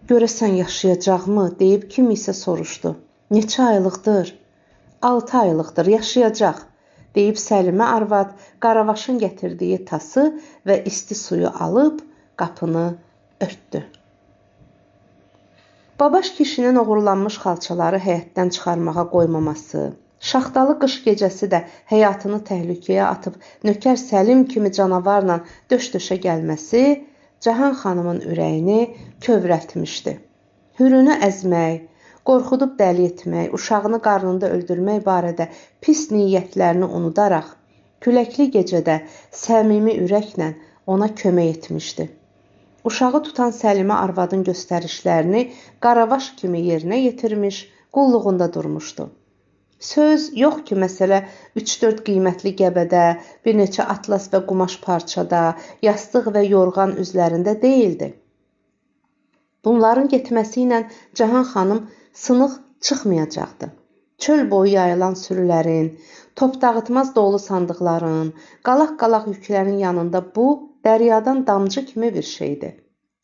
[SPEAKER 1] "Görəsən yaşayacaqmı?" deyib kim isə soruşdu. "Neçə aylıqdır?" "6 aylıqdır, yaşayacaq." deyib Səlimə arvad Qaravaşın gətirdiyi tası və isti suyu alıb qapını örtdü. Babaş kişinin oğurlanmış xalçaları həyətdən çıxarmağa qoymaması, şaxtalı qış gecəsi də həyatını təhlükəyə atıb nökər Səlim kimi canavarla döş-döşə gəlməsi Cahan xanımın ürəyini kövrəltmişdi. Hürünü əzmək, qorxudub dəli etmək, uşağını qarnında öldürmək barədə pis niyyətlərini unudaraq, küləkli gecədə səmimi ürəklə ona kömək etmişdi. Uşağı tutan Səlimə arvadın göstərişlərini Qaravaş kimi yerinə yetirmiş, qulluğunda durmuşdu. Söz yox ki, məsələ 3-4 qiymətli qəbədə, bir neçə atlas və qumaş parçada, yastıq və yorğan üzlərində deyildi. Bunların getməsi ilə Cahan xanım sınıq çıxmayacaqdı. Çöl boyu yayılan sürülərin, top dağıtmaz dolu sandıqların, qalaq-qalaq yüklərin yanında bu dəryadan damcı kimi bir şeydi.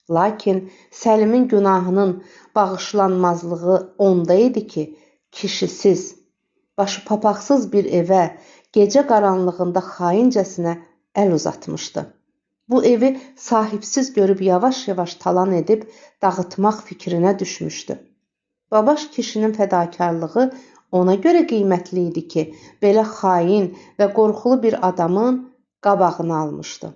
[SPEAKER 1] Lakin Səlimin günahının bağışlanmazlığı onda idi ki, kişisiz, başı papaqsız bir evə gecə qaranlığında xaincəsinə əl uzatmışdı. Bu evi sahibsiz görüb yavaş-yavaş talan edib dağıtmaq fikrinə düşmüşdü. Babaş kişinin fədakarlığı ona görə qiymətli idi ki, belə xain və qorxulu bir adamın qabağını almışdı.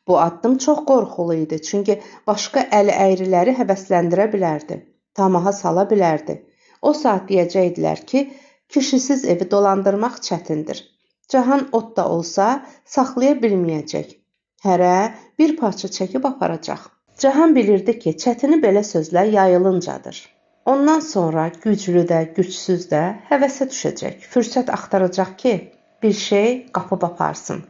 [SPEAKER 1] Bu addım çox qorxulu idi, çünki başqa əli əyriləri həvəsləndirə bilərdi, tamaha sala bilərdi. O saat deyəcəkdilər ki, kişisiz evi dolandırmaq çətindir. Cahan ot da olsa saxlaya bilməyəcək. Hərə bir parça çəkib aparacaq. Cahan bilirdi ki, çətini belə sözlər yayılıncadır. Ondan sonra güclü də, gücsüz də həvəsə düşəcək. Fürsət axtaracaq ki, bir şey qapıb aparsın.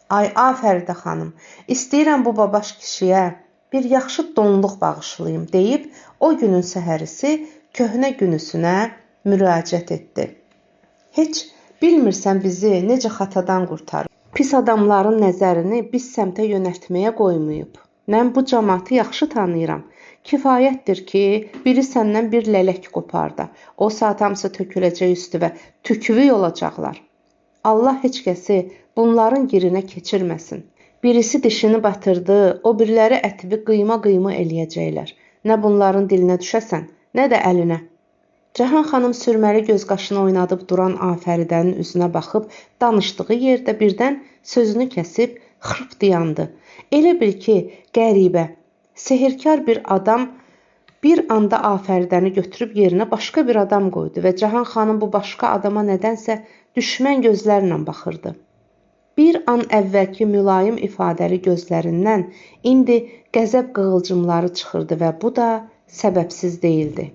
[SPEAKER 1] Ay Afəridə xanım, istəyirəm bu babaş kişiyə bir yaxşı donluq bağışlayım deyib o günün səhərisi köhnə günüsünə müraciət etdi. Heç bilmirsən bizi necə xatadan qurtarıb. Pis adamların nəzərini biz səmtə yönəltməyə qoymayıb. Mən bu cəmaatı yaxşı tanıyıram. Kifayətdir ki, biri səndən bir lələk qoparda. O saat hamısı töküləcək üstüvə, tükvü olacaqlar. Allah heç kəsi bunların girinə keçirməsin. Birisi dişini batırdı, o biriləri ətivi qıyma-qıyma eləyəcəklər. Nə bunların dilinə düşəsən, nə də əlinə. Cahan xanım sürməli göz qaşını oynadıb duran Afəridənin üzünə baxıb danışdığı yerdə birdən sözünü kəsib xırp dayandı. Elə bil ki, qəribə, sehirkar bir adam bir anda Afəridəni götürüb yerinə başqa bir adam qoydu və Cahan xanım bu başqa adama nədənsə düşmən gözlərlə baxırdı. Bir an əvvəlki mülayim ifadəli gözlərindən indi qəzəb qığılcımları çıxırdı və bu da səbəbsiz deyildi.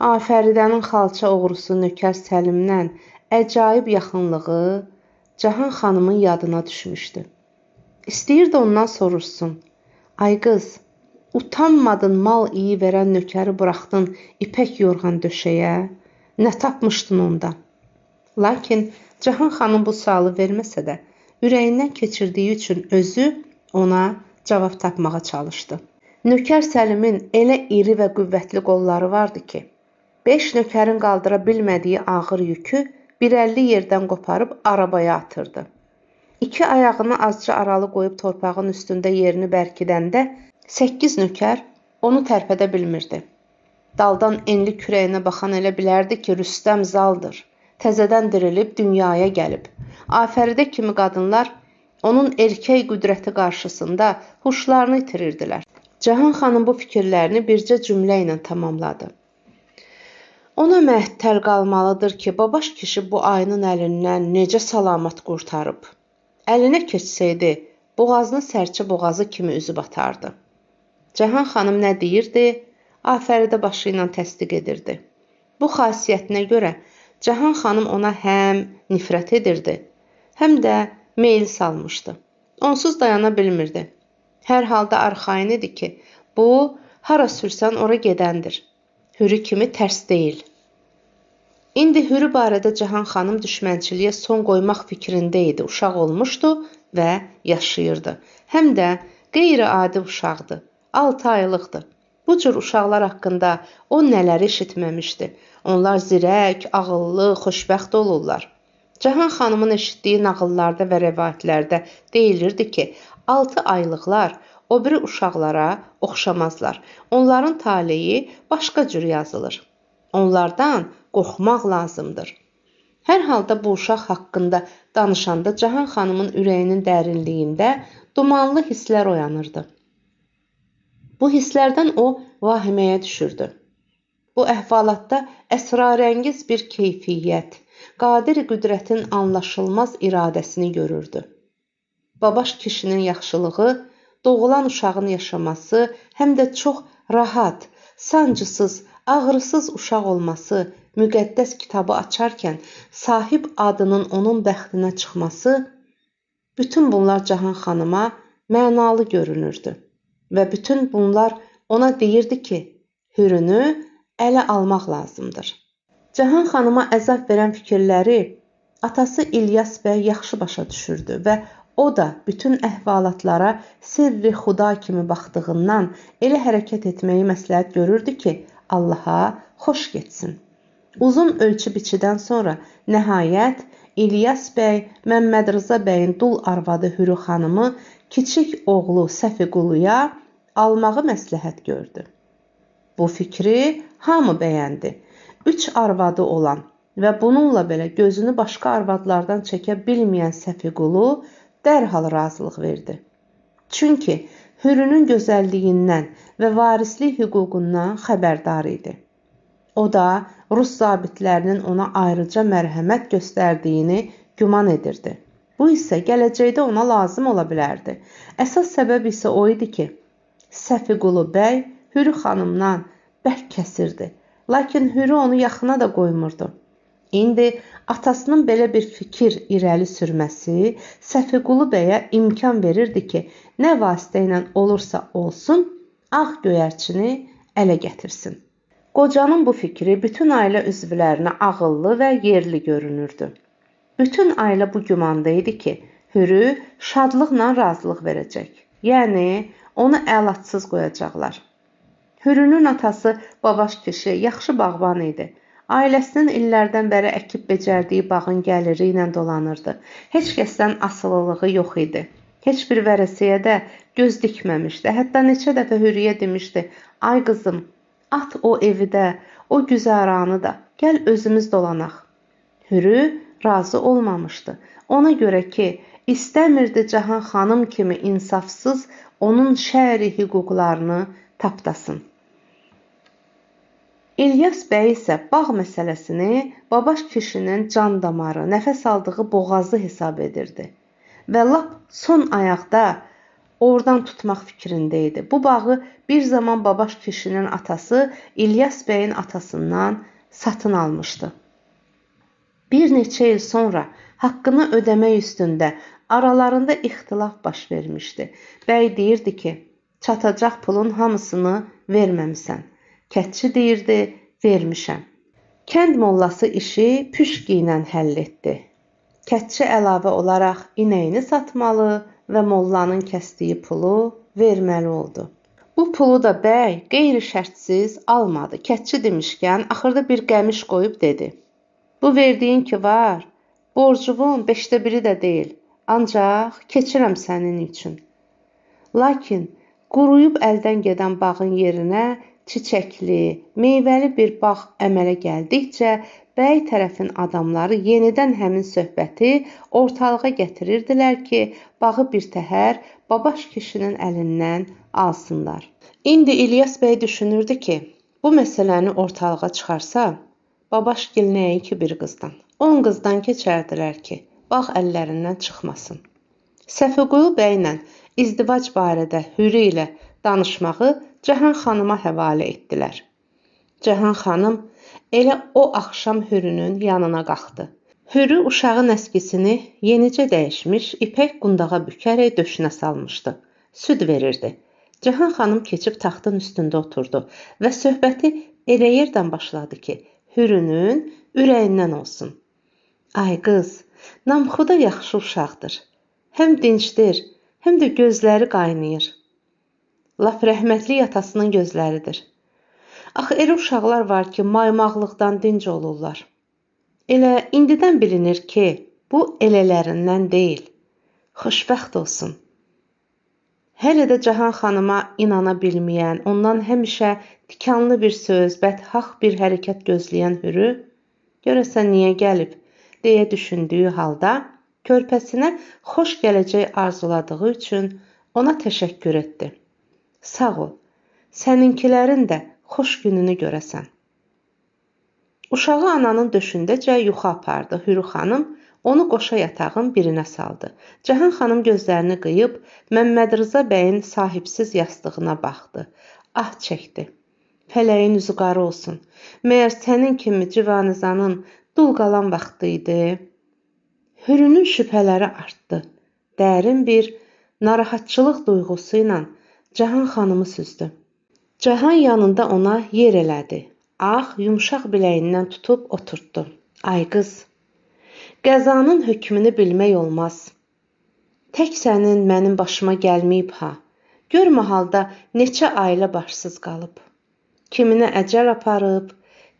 [SPEAKER 1] Afəridənin xalça oğrusu nökər Səlimdən əcaib yaxınlığı Cahan xanımın yadına düşmüşdü. İstəyirdi ondan soruşsun. Ay qız, utanmadın mal iyi verən nökəri buraxdın ipək yorğan döşəyə? Nə tapmışdın onda? Lakin Cahan xanım bu sualı verməsə də, ürəyindən keçirdiyi üçün özü ona cavab tapmağa çalışdı. Nökər Səlimin elə iri və qüvvətli qolları vardı ki, 5 nökərin qaldıra bilmədiyi ağır yükü 1.50 yerdən qoparıb arabaya atırdı. 2 ayağını azca aralı qoyub torpağın üstündə yerini bərkidəndə 8 nökər onu tərpədə bilmirdi. Daldan enli kürəyinə baxan elə bilərdi ki, Rüstəm Zaldır. Təzədən dirilib dünyaya gəlib. Afəridə kimi qadınlar onun erkək qüdrəti qarşısında huşlarını itirirdilər. Cahan xanım bu fikirlərini bircə cümlə ilə tamamladı. Ona məhtəl qalmalıdır ki, babaş kişi bu ayının əlindən necə salamat qurtarıb. Əlinə keçsəydi, boğazını sərçə boğazı kimi üzüb atardı. Cahan xanım nə deyirdi? Afəridə başı ilə təsdiq edirdi. Bu xasiyyətinə görə Cahan xanım ona həm nifrət edirdi, həm də meyil salmışdı. Onsuz dayana bilmirdi. Hər halda arxayın idi ki, bu, hara sürsən ora gedəndir. Hürü kimi tərs deyil. İndi Hürü barədə Cahan xanım düşmənçiliyə son qoymaq fikrində idi. Uşaq olmuşdu və yaşayırdı. Həm də qeyri-adi uşaqdı. 6 aylıqdı. Bu cür uşaqlar haqqında o nələri eşitməmişdi. Onlar zirək, ağıllı, xoşbəxt olurlar. Cahan xanımın eşitdiyi nağıllarda və rəvayətlərdə deyilirdi ki, 6 aylıqlar o biri uşaqlara oxşamazlar. Onların taleyi başqa cür yazılır. Onlardan qorxmaq lazımdır. Hər halda bu uşaq haqqında danışanda Cahan xanımın ürəyinin dərinliyində dumanlı hisslər oyanırdı. Bu hisslərdən o vahiməyə düşürdü. Bu əhvalatda əsrarəngiz bir keyfiyyət, qadir qüdrətin anlaşılmaz iradəsini görürdü. Babaş kişinin yaxşılığı, doğulan uşağın yaşaması, həm də çox rahat, sancısız, ağrısız uşaq olması, müqəddəs kitabı açarkən sahib adının onun bəxtinə çıxması, bütün bunlar Cahan xanıma mənalı görünürdü. Və bütün bunlar ona deyirdi ki, Hürünü ələ almaq lazımdır. Cahan xanıma əzab verən fikirləri atası İlyas bəy yaxşı başa düşürdü və o da bütün əhvalatlara sirri xuda kimi baxdığından elə hərəkət etməyi məsləhət görürdü ki, Allaha xoş getsin. Uzun ölçü-biçidən sonra nəhayət İlyas bəy Məmməd Rıza bəyin dul arvadı Hürü xanımı kiçik oğlu Səfiquluya almağı məsləhət gördü. Bu fikri hamı bəyəndi. 3 arvadı olan və bununla belə gözünü başqa arvadlardan çəkə bilməyən Səfiqulu dərhal razılıq verdi. Çünki Hürünün gözəlliyindən və varislik hüququndan xəbərdar idi. O da Rus zabitlərinin ona ayrıca mərhəmət göstərdiyini güman edirdi. Bu isə gələcəkdə ona lazım ola bilərdi. Əsas səbəb isə o idi ki, Səfiqulu bəy Hürü xanımdan bərk kəsirdi. Lakin Hürü onu yaxına da qoymurdu. İndi atasının belə bir fikir irəli sürməsi Səfiqulu bəyə imkan verirdi ki, nə vasitə ilə olursa olsun, ağ göyərçini ələ gətirsin. Qocanın bu fikri bütün ailə üzvlərinə ağıllı və yerli görünürdü. Bütün ailə bu gümanda idi ki, Hürü şadlıqla razılıq verəcək. Yəni, onu əlatsız qoyacaqlar. Hürünün atası babaş kişi yaxşı bağban idi. Ailəsinin illərdən bəri əkib becərdiyi bağın gəliri ilə dolanırdı. Heç kəsdən asılılığı yox idi. Heç bir vərəsəyə də göz dikməmişdi. Hətta neçə dəfə Hürüyə demişdi, ay qızım, at o evi də, o güzəranı da, gəl özümüz dolanaq. Hürü razı olmamışdı. Ona görə ki, İstəmirdi Cahan xanım kimi insafsız onun şəri hüquqlarını tapdasın. İlyas bəy isə bağ məsələsini Babaş kişinin can damarı, nəfəs aldığı boğazı hesab edirdi və lap son ayaqda oradan tutmaq fikrində idi. Bu bağı bir zaman Babaş kişinin atası İlyas bəyin atasından satın almışdı. Bir neçə il sonra haqqını ödəmək üstündə aralarında ixtilaf baş vermişdi. Bəy deyirdi ki, çatacaq pulun hamısını verməmisən. Kətçi deyirdi, vermişəm. Kənd mollası işi püşk ilə həll etdi. Kətçi əlavə olaraq inəyini satmalı və mollanın kəsdiyi pulu verməli oldu. Bu pulu da bəy qeyri-şərtsiz almadı. Kətçi demişkən axırda bir qəmiş qoyub dedi. Bu verdiyin ki var, borcuvun 1/5 də deyil, ancaq keçirəm sənin üçün. Lakin quruyub əldən gedən bağın yerinə çiçəkli, meyvəli bir bağ əmələ gəldikcə bəy tərəfin adamları yenidən həmin söhbəti ortalığa gətirirdilər ki, bağı birtəhər Babaş kişinin əlindən alsınlar. İndi İlyas bəy düşünürdü ki, bu məsələni ortalığa çıxarsa, Babaşgil nəinki bir qızdan, 10 qızdan keçərdilər ki, bağ əllərindən çıxmasın. Səfiqulu bəylə izdivac barədə Hürü ilə danışmağı Cahan xanıma həvalə etdilər. Cahan xanım elə o axşam Hürünün yanına qalxdı. Hürü uşağın əskisini yenicə dəyişmiş, ipək qundağa bükərək döşünə salmışdı. Süd verirdi. Cahan xanım keçib taxtın üstündə oturdu və söhbəti elə yerdən başladı ki, Hürünün ürəyindən olsun. Ay qız, Namxuda yaxşı uşaqdır. Həm dincdir, həm də gözləri qaynayır. Lap rəhmətli atasının gözləridir. Axı elə uşaqlar var ki, maymaqlıqdan dinc olurlar. Elə indidən bilinir ki, bu elələrindən deyil. Xoşbəxt olsun. Hələ də Cahan xanıma inana bilməyən, ondan həmişə tikanlı bir söz, bədhaq bir hərəkət gözləyən Hürü, görəsən niyə gəlib, deyə düşündüyü halda, körpəsinə xoş gələcək arzuladığı üçün ona təşəkkür etdi. Sağ ol, səninkilərin də xoş gününü görəsən. Uşağı ananın döşündəcə yuxu apardı. Hürü xanım onu qoşa yatağın birinə saldı. Cahan xanım gözlərini qıyıb Məmməd Rıza bəyin sahibsiz yastığına baxdı. Ah çəkdi. Fələyin üzü qara olsun. Məyər sənin kimi civanizanın dul qalan vaxtı idi. Hürünün şübhələri artdı. Dərin bir narahatçılıq duyğusu ilə Cahan xanımı süzdü. Cahan yanında ona yer elədi. Ağ, yumşaq biləyindən tutub oturtdu. Ay qız, qəzanın hökmünü bilmək olmaz. Tək sənin mənim başıma gəlməyib ha. Görmə halda neçə ailə başsız qalıb. Kiminə əcəl aparıb,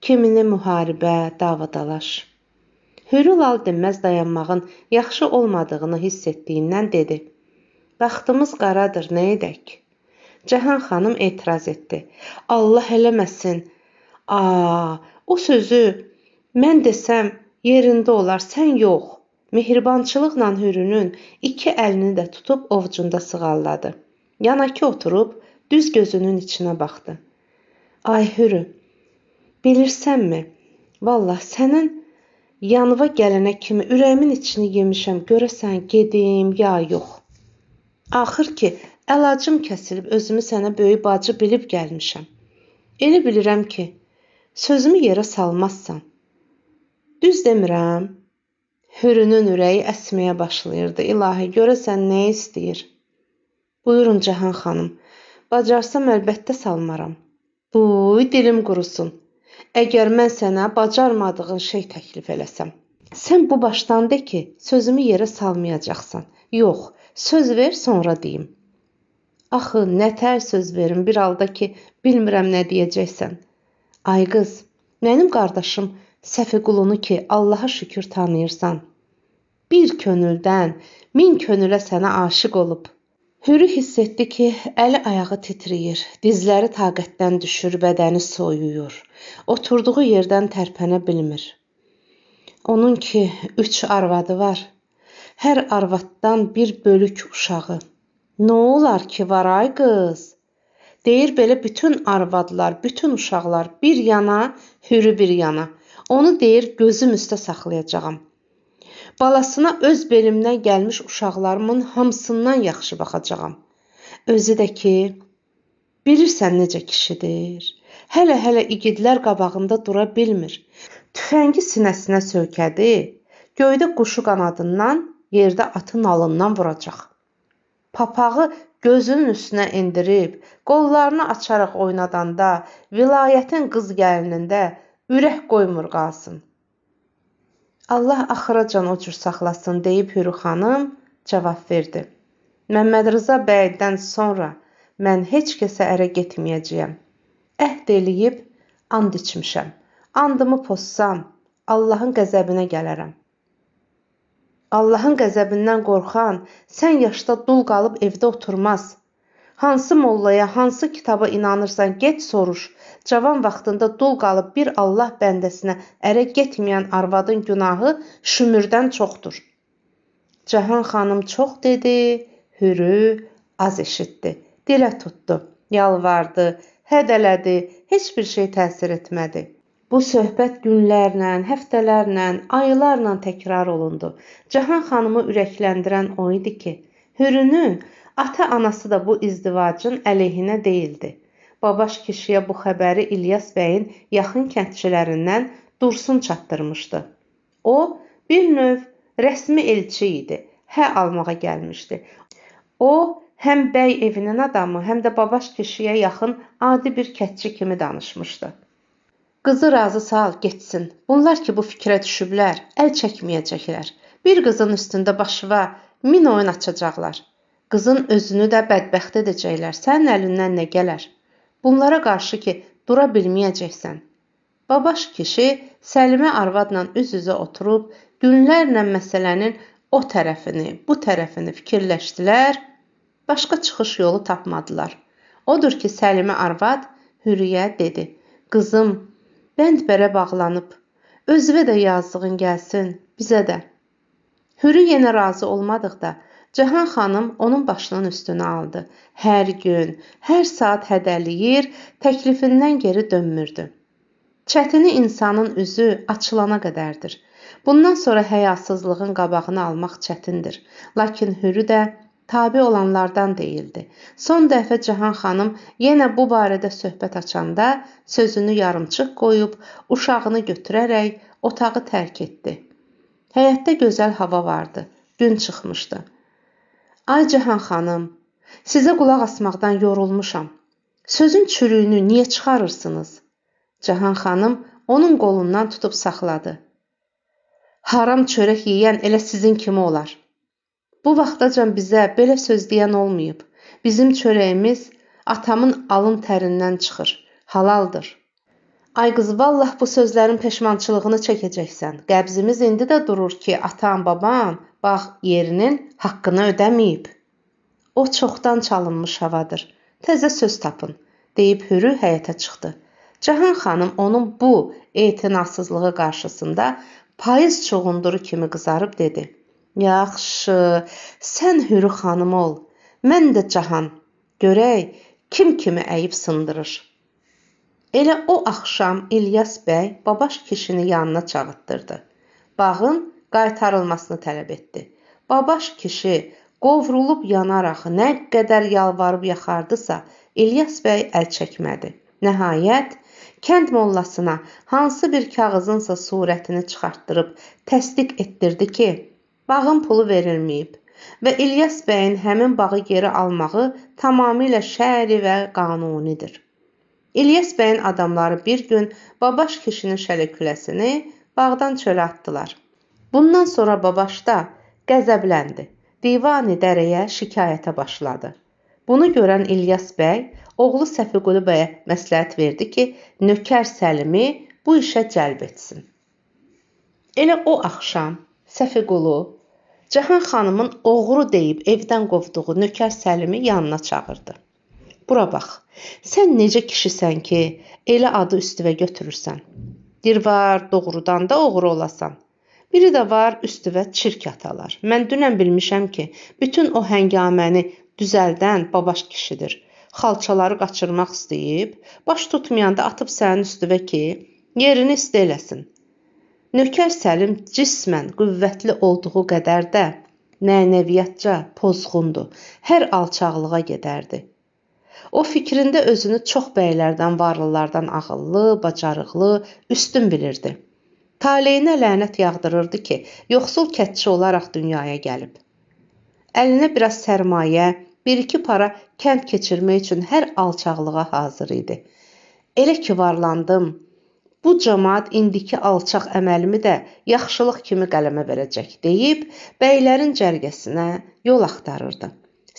[SPEAKER 1] kimini müharibə, davadalaş. Hürü lal dinməz dayanmağın yaxşı olmadığını hiss etdiyindən dedi. Vaxtımız qaradır, nə edək? Cahan xanım etiraz etdi. Allah eləməsin. O sözü mən desəm yerində olar, sən yox. Mehribançılıqla Hürünün 2 əlini də tutub ovcunda sığalladı. Yanakı oturub düz gözünün içinə baxdı. Ay Hürü, bilirsənmi? Vallah sənin yanıva gələnə kimi ürəyimin içini yemişəm, görəsən gedim ya yox. Axır ki, əlacım kəsilib özümü sənə böyük bacı bilib gəlmişəm. Elə bilirəm ki, sözümü yerə salmazsan. Düz demirəm. Hürünün ürəyi əsməyə başlayırdı. İlahi, görəsən nə istəyir? Buyurun Cahan xanım. Bacarsam əlbəttə salmaram. Buy, dilim qurusun. Əgər mən sənə bacarmadığın şey təklif eləsəm. Sən bu başdan de ki, sözümü yerə salmayacaqsan. Yox, söz ver sonra deyim. Axı, nətər söz verim bir halda ki, bilmirəm nə deyəcəksən. Ay qız, mənim qardaşım Səfiqulunu ki, Allaha şükür tanıyırsan. Bir könüldən 1000 könülə sənə aşiq olub. Hürü hiss etdi ki, əli ayağı titriyir, dizləri taqətdən düşür, bədəni soyuyur. Oturduğu yerdən tərpənə bilmir. Onun ki, 3 arvadı var. Hər arvaddan bir bölük uşağı. Nə olar ki var ay qız? Deyir belə bütün arvadlar, bütün uşaqlar bir yana, Hürü bir yana. Onu deyir gözüm üstə saxlayacağam. Balasına öz belimdən gəlmiş uşaqlarımın hamısından yaxşı baxacağam. Özü də ki, bilirsən necə kişidir. Hələ igidlər qabağında dura bilmir. Tüfəngi sinəsinə söykədi, göydə quşu qanadından, yerdə atın alından vuracaq. Papağı gözünün üstünə endirib, qollarını açaraq oynadanda, vilayətin qız gəlinində ürək qoymur qalsın. Allah axıracan o cür saxlasın deyib Hürü xanım cavab verdi. Məmməd Rıza bəydən sonra mən heç kəsə ərə getməyəcəyəm. Əhd eləyib and içmişəm. Andımı pozsam, Allahın qəzəbinə gələrəm. Allahın qəzəbindən qorxan, sən yaşda dul qalıb evdə oturmaz. Hansı mollaya, hansı kitaba inanırsan, get soruş. Cavan vaxtında dul qalıb bir Allah bəndəsinə ərə getməyən arvadın günahı şümürdən çoxdur. Cahan xanım çox dedi, Hürü az eşitdi. Dilə tutdu, yalvardı, hədələdi, heç bir şey təsir etmədi. Bu söhbət günlərlə, həftələrlə, aylarla təkrar olundu. Cahan xanımı ürəkləndirən o idi ki, Hürünün ata-anası da bu izdivacın əleyhinə deyildi. Babaş kişiyə bu xəbəri İlyas bəyin yaxın kəndçilərindən Dursun çatdırmışdı. O, bir növ rəsmi elçi idi, almağa gəlmişdi. O, həm bəy evinin adamı, həm də babaş kişiyə yaxın adi bir kətçi kimi danışmışdı. Qızı razı sal, getsin. Bunlar ki, bu fikrə düşüblər, əl çəkməyəcəklər. Bir qızın üstündə başıva min oyun açacaqlar. Qızın özünü də bədbəxt edəcəklər. Sənin əlindən nə gələr? Bunlara qarşı ki, dura bilməyəcəksən. Babaş kişi Səlimə arvadla üz-üzə oturub, günlərlə məsələnin o tərəfini, bu tərəfini fikirləşdilər, başqa çıxış yolu tapmadılar. Odur ki, Səlimə arvad Hürüyə dedi, qızım, bənd bərə bağlanıb, özünə də yazığın gəlsin, bizə də. Hürü yenə razı olmadıqda, Cahan xanım onun başının üstünə aldı. Hər gün, hər saat hədəliyir, təklifindən geri dönmürdü. Çətini insanın üzü açılana qədərdir. Bundan sonra həyasızlığın qabağını almaq çətindir. Lakin Hürü də tabi olanlardan deyildi. Son dəfə Cahan xanım yenə bu barədə söhbət açanda sözünü yarımçıq qoyub, uşağını götürərək otağı tərk etdi. Həyətdə gözəl hava vardı, gün çıxmışdı. Ay Cahan xanım, sizə qulaq asmaqdan yorulmuşam. Sözün çürüyünü niyə çıxarırsınız? Cahan xanım onun qolundan tutub saxladı. Haram çörək yeyən elə sizin kimi olar. Bu vaxtacan bizə belə söz deyən olmayıb. Bizim çörəyimiz atamın alın tərindən çıxır, halaldır. Ay qız, vallah bu sözlərin peşmançılığını çəkəcəksən. Qəbzimiz indi də durur ki, atan, baban, bax, yerinin haqqını ödəməyib. O çoxdan çalınmış havadır. Təzə söz tapın, deyib Hürü həyətə çıxdı. Cahan xanım onun bu etinasızlığı qarşısında payız çoğunduru kimi qızarıb dedi. Yaxşı, sən Hürü xanım ol, mən də Cahan. Görək, kim kimi əyib sındırır. Elə o axşam İlyas bəy babaş kişini yanına çağırtdırdı. Bağın qaytarılmasını tələb etdi. Babaş kişi qovrulub yanaraq nə qədər yalvarıb yaxardısa, İlyas bəy əl çəkmədi. Nəhayət, kənd mollasına hansı bir kağızınsa surətini çıxartdırıb təsdiq etdirdi ki, bağın pulu verilməyib və İlyas bəyin həmin bağı geri almağı tamamilə şəri və qanunidir. İlyas bəyin adamları bir gün babaş kişinin şələ-küləsini bağdan çölə atdılar. Bundan sonra babaş da qəzəbləndi. Divani dərəyə şikayətə başladı. Bunu görən İlyas bəy oğlu Səfiqulu bəyə məsləhət verdi ki, nökər Səlimi bu işə cəlb etsin. Elə o axşam Səfiqulu Cahan xanımın oğru deyib evdən qovduğu nökər Səlimi yanına çağırdı. Bura bax, sən necə kişisən ki, elə adı üstüvə götürürsən. Dir var, doğrudan da oğru olasan. Biri də var üstüvə çirk atalar. Mən dünən bilmişəm ki, bütün o həngaməni düzəldən babaş kişidir. Xalçaları qaçırmaq istəyib, baş tutmayanda atıb sənin üstüvə ki, yerini isti eləsin. Nökər Səlim cismən qüvvətli olduğu qədər də mənəviyyatca pozğundur. Hər alçaqlığa gedərdi. O fikrində özünü çox bəylərdən, varlılardan ağıllı, bacarıqlı, üstün bilirdi. Taleyinə lənət yağdırırdı ki, yoxsul kətçi olaraq dünyaya gəlib. Əlinə biraz sərmayə, bir-iki para kənd keçirmək üçün hər alçaqlığa hazır idi. Elə ki varlandım, bu cəmaat indiki alçaq əməlimi də yaxşılıq kimi qələmə verəcək deyib, bəylərin cərgəsinə yol axtarırdı.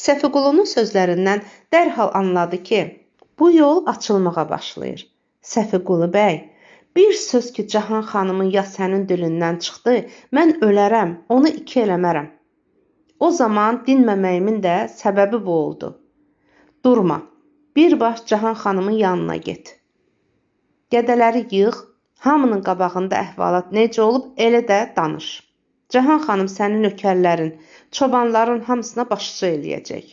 [SPEAKER 1] Səfiqulunun sözlərindən dərhal anladı ki, bu yol açılmağa başlayır. Səfiqulu bəy, bir söz ki, Cahan xanımın ya sənin dilindən çıxdı, mən ölərəm, onu iki eləmərəm. O zaman dinməməyimin də səbəbi bu oldu. Durma, birbaş Cahan xanımın yanına get. Gədələri yığ, hamının qabağında əhvalat necə olub, elə də danış. Cahan xanım sənin nökərlərin, çobanların hamısına başçı eləyəcək.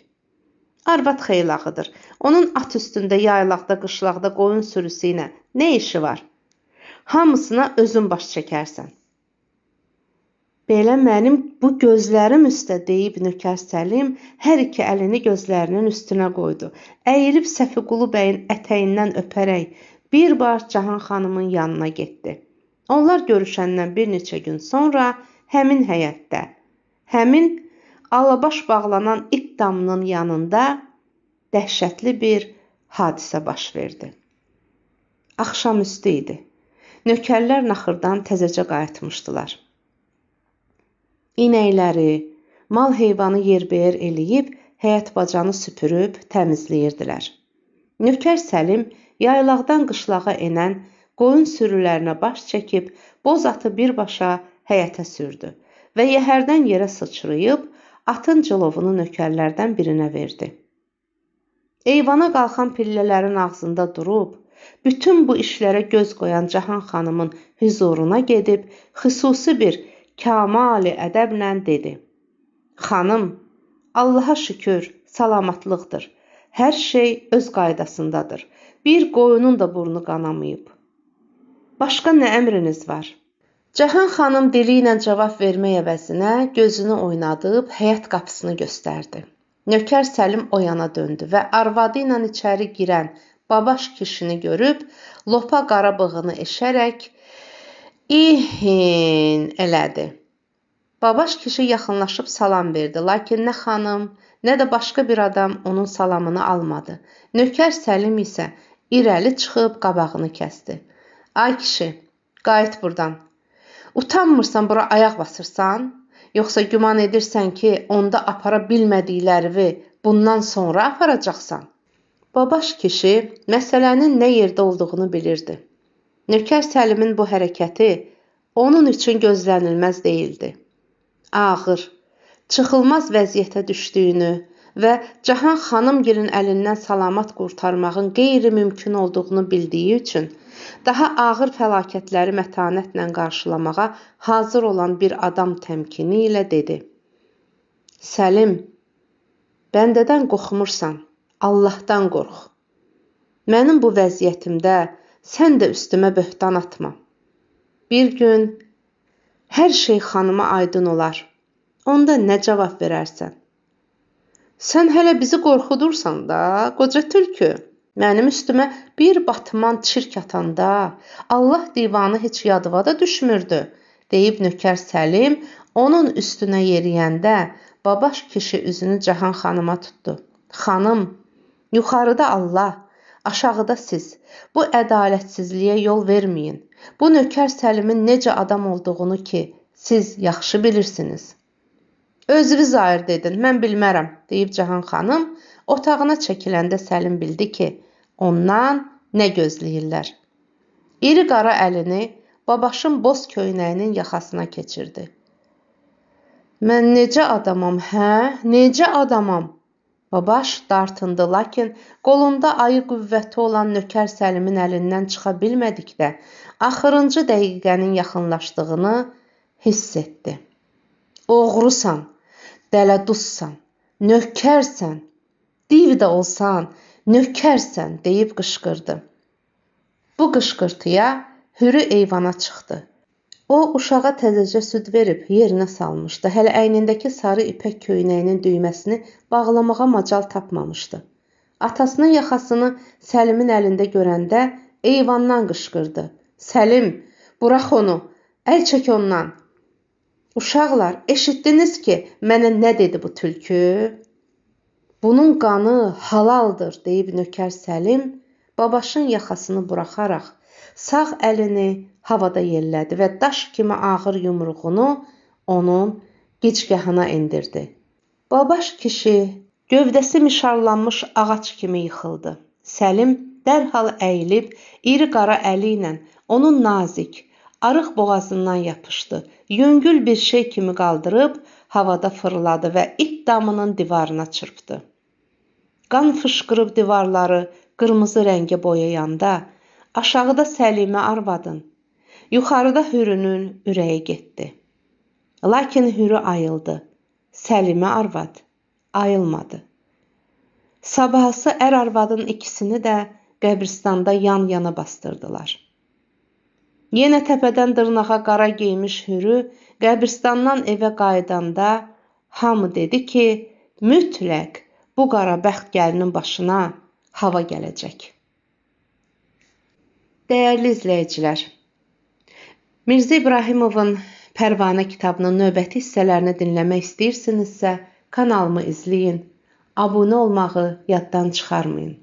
[SPEAKER 1] Arvad xeylağıdır. Onun at üstündə, yaylaqda, qışlaqda, qoyun sürüsü ilə nə işi var? Hamısına özün baş çəkərsən. Belə mənim bu gözlərim üstə deyib nökər Səlim hər iki əlini gözlərinin üstünə qoydu. Əyilib Səfiqulu bəyin ətəyindən öpərək birbaş Cahan xanımın yanına getdi. Onlar görüşəndən bir neçə gün sonra həmin həyətdə, həmin alabaş bağlanan it damının yanında dəhşətli bir hadisə baş verdi. Axşamüstü idi. Nökərlər naxırdan təzəcə qayıtmışdılar. İnəkləri, mal heyvanı yerbəyər eləyib, həyət bacanı süpürüb təmizləyirdilər. Nökər Səlim yaylaqdan qışlağa enən qoyun sürülərinə baş çəkib, boz atı birbaşa həyətə sürdü və yəhərdən yerə sıçrayıb, atın cılovunu nökərlərdən birinə verdi. Eyvana qalxan pillələrin ağzında durub, bütün bu işlərə göz qoyan Cahan xanımın hüzuruna gedib, xüsusi bir kamali ədəblə dedi. Xanım, Allaha şükür, salamatlıqdır. Hər şey öz qaydasındadır. Bir qoyunun da burnu qanamayıb. Başqa nə əmriniz var? Cahan xanım dili ilə cavab vermək əvəzinə gözünü oynadıb həyət qapısını göstərdi. Nökər Səlim o yana döndü və arvadı ilə içəri girən babaş kişini görüb, lopa qara bığını eşərək İhin elədi. Babaş kişi yaxınlaşıb salam verdi, lakin nə xanım, nə də başqa bir adam onun salamını almadı. Nökər Səlim isə irəli çıxıb qabağını kəsdi. Ay kişi, qayıt buradan. Utanmırsan bura ayaq basırsan? Yoxsa güman edirsən ki, onda apara bilmədiklərini bundan sonra aparacaqsan? Babaş kişi məsələnin nə yerdə olduğunu bilirdi. Nökər Səlimin bu hərəkəti onun üçün gözlənilməz deyildi. Ağır, çıxılmaz vəziyyətə düşdüyünü və Cahan xanımgilin əlindən salamat qurtarmağın qeyri-mümkün olduğunu bildiyi üçün daha ağır fəlakətləri mətanətlə qarşılamağa hazır olan bir adam təmkini ilə dedi. Səlim, bəndədən qorxmursan, Allahdan qorx. Mənim bu vəziyyətimdə sən də üstümə böhtan atma. Bir gün hər şey xanıma aydın olar. Onda nə cavab verərsən? Sən hələ bizi qorxudursan da, qoca tülkü. Mənim üstümə bir batman çirk atanda Allah divanı heç yadıva da düşmürdü, deyib nökər Səlim onun üstünə yeriyəndə babaş kişi üzünü Cahan xanıma tutdu. Xanım, yuxarıda Allah, aşağıda siz. Bu ədalətsizliyə yol verməyin. Bu nökər Səlimin necə adam olduğunu ki, siz yaxşı bilirsiniz. Özünüz ayır dedin, mən bilmərəm, deyib Cahan xanım otağına çəkiləndə Səlim bildi ki, ondan nə gözləyirlər. İri qara əlini babaşın boz köynəyinin yaxasına keçirdi. Mən necə adamam, hə? Necə adamam? Babaş dartındı, lakin qolunda ayı qüvvəti olan nökər Səlimin əlindən çıxa bilmədikdə, axırıncı dəqiqənin yaxınlaşdığını hiss etdi. Oğrusan, dələduzsan, nökərsən, div də olsan, nökərsən deyib qışqırdı. Bu qışqırtıya Hürü eyvana çıxdı. O, uşağa təzəcə süd verib yerinə salmışdı. Hələ əynindəki sarı ipək köynəyinin düyməsini bağlamağa macal tapmamışdı. Atasının yaxasını Səlimin əlində görəndə eyvandan qışqırdı. Səlim, burax onu, əl çək ondan. Uşaqlar, eşitdiniz ki, mənə nə dedi bu tülkü? Bunun qanı halaldır, deyib nökər Səlim, babaşın yaxasını buraxaraq sağ əlini havada yellədi və daş kimi ağır yumruğunu onun gicgahına endirdi. Babaş kişi gövdəsi mişarlanmış ağac kimi yıxıldı. Səlim dərhal əyilib, iri qara əli ilə onun nazik, arıq boğazından yapışdı. Yüngül bir şey kimi qaldırıb havada fırladı və it damının divarına çırpdı. Qan fışqırıb divarları qırmızı rəngə boyayanda, aşağıda Səlimə arvadın, yuxarıda Hürünün ürəyi getdi. Lakin Hürü ayıldı. Səlimə arvad ayılmadı. Sabahısı ər-arvadın ikisini də qəbristanda yan-yana bastırdılar. Yenə təpədən dırnağa qara geymiş Hürü qəbristandan evə qayıdanda hamı dedi ki, mütləq bu qara bəxt gəlinin başına hava gələcək. Dəyərli izləyicilər, Mirzə İbrahimovun Pərvanə kitabının növbəti hissələrini dinləmək istəyirsinizsə, kanalımı izləyin, abunə olmağı yaddan çıxarmayın.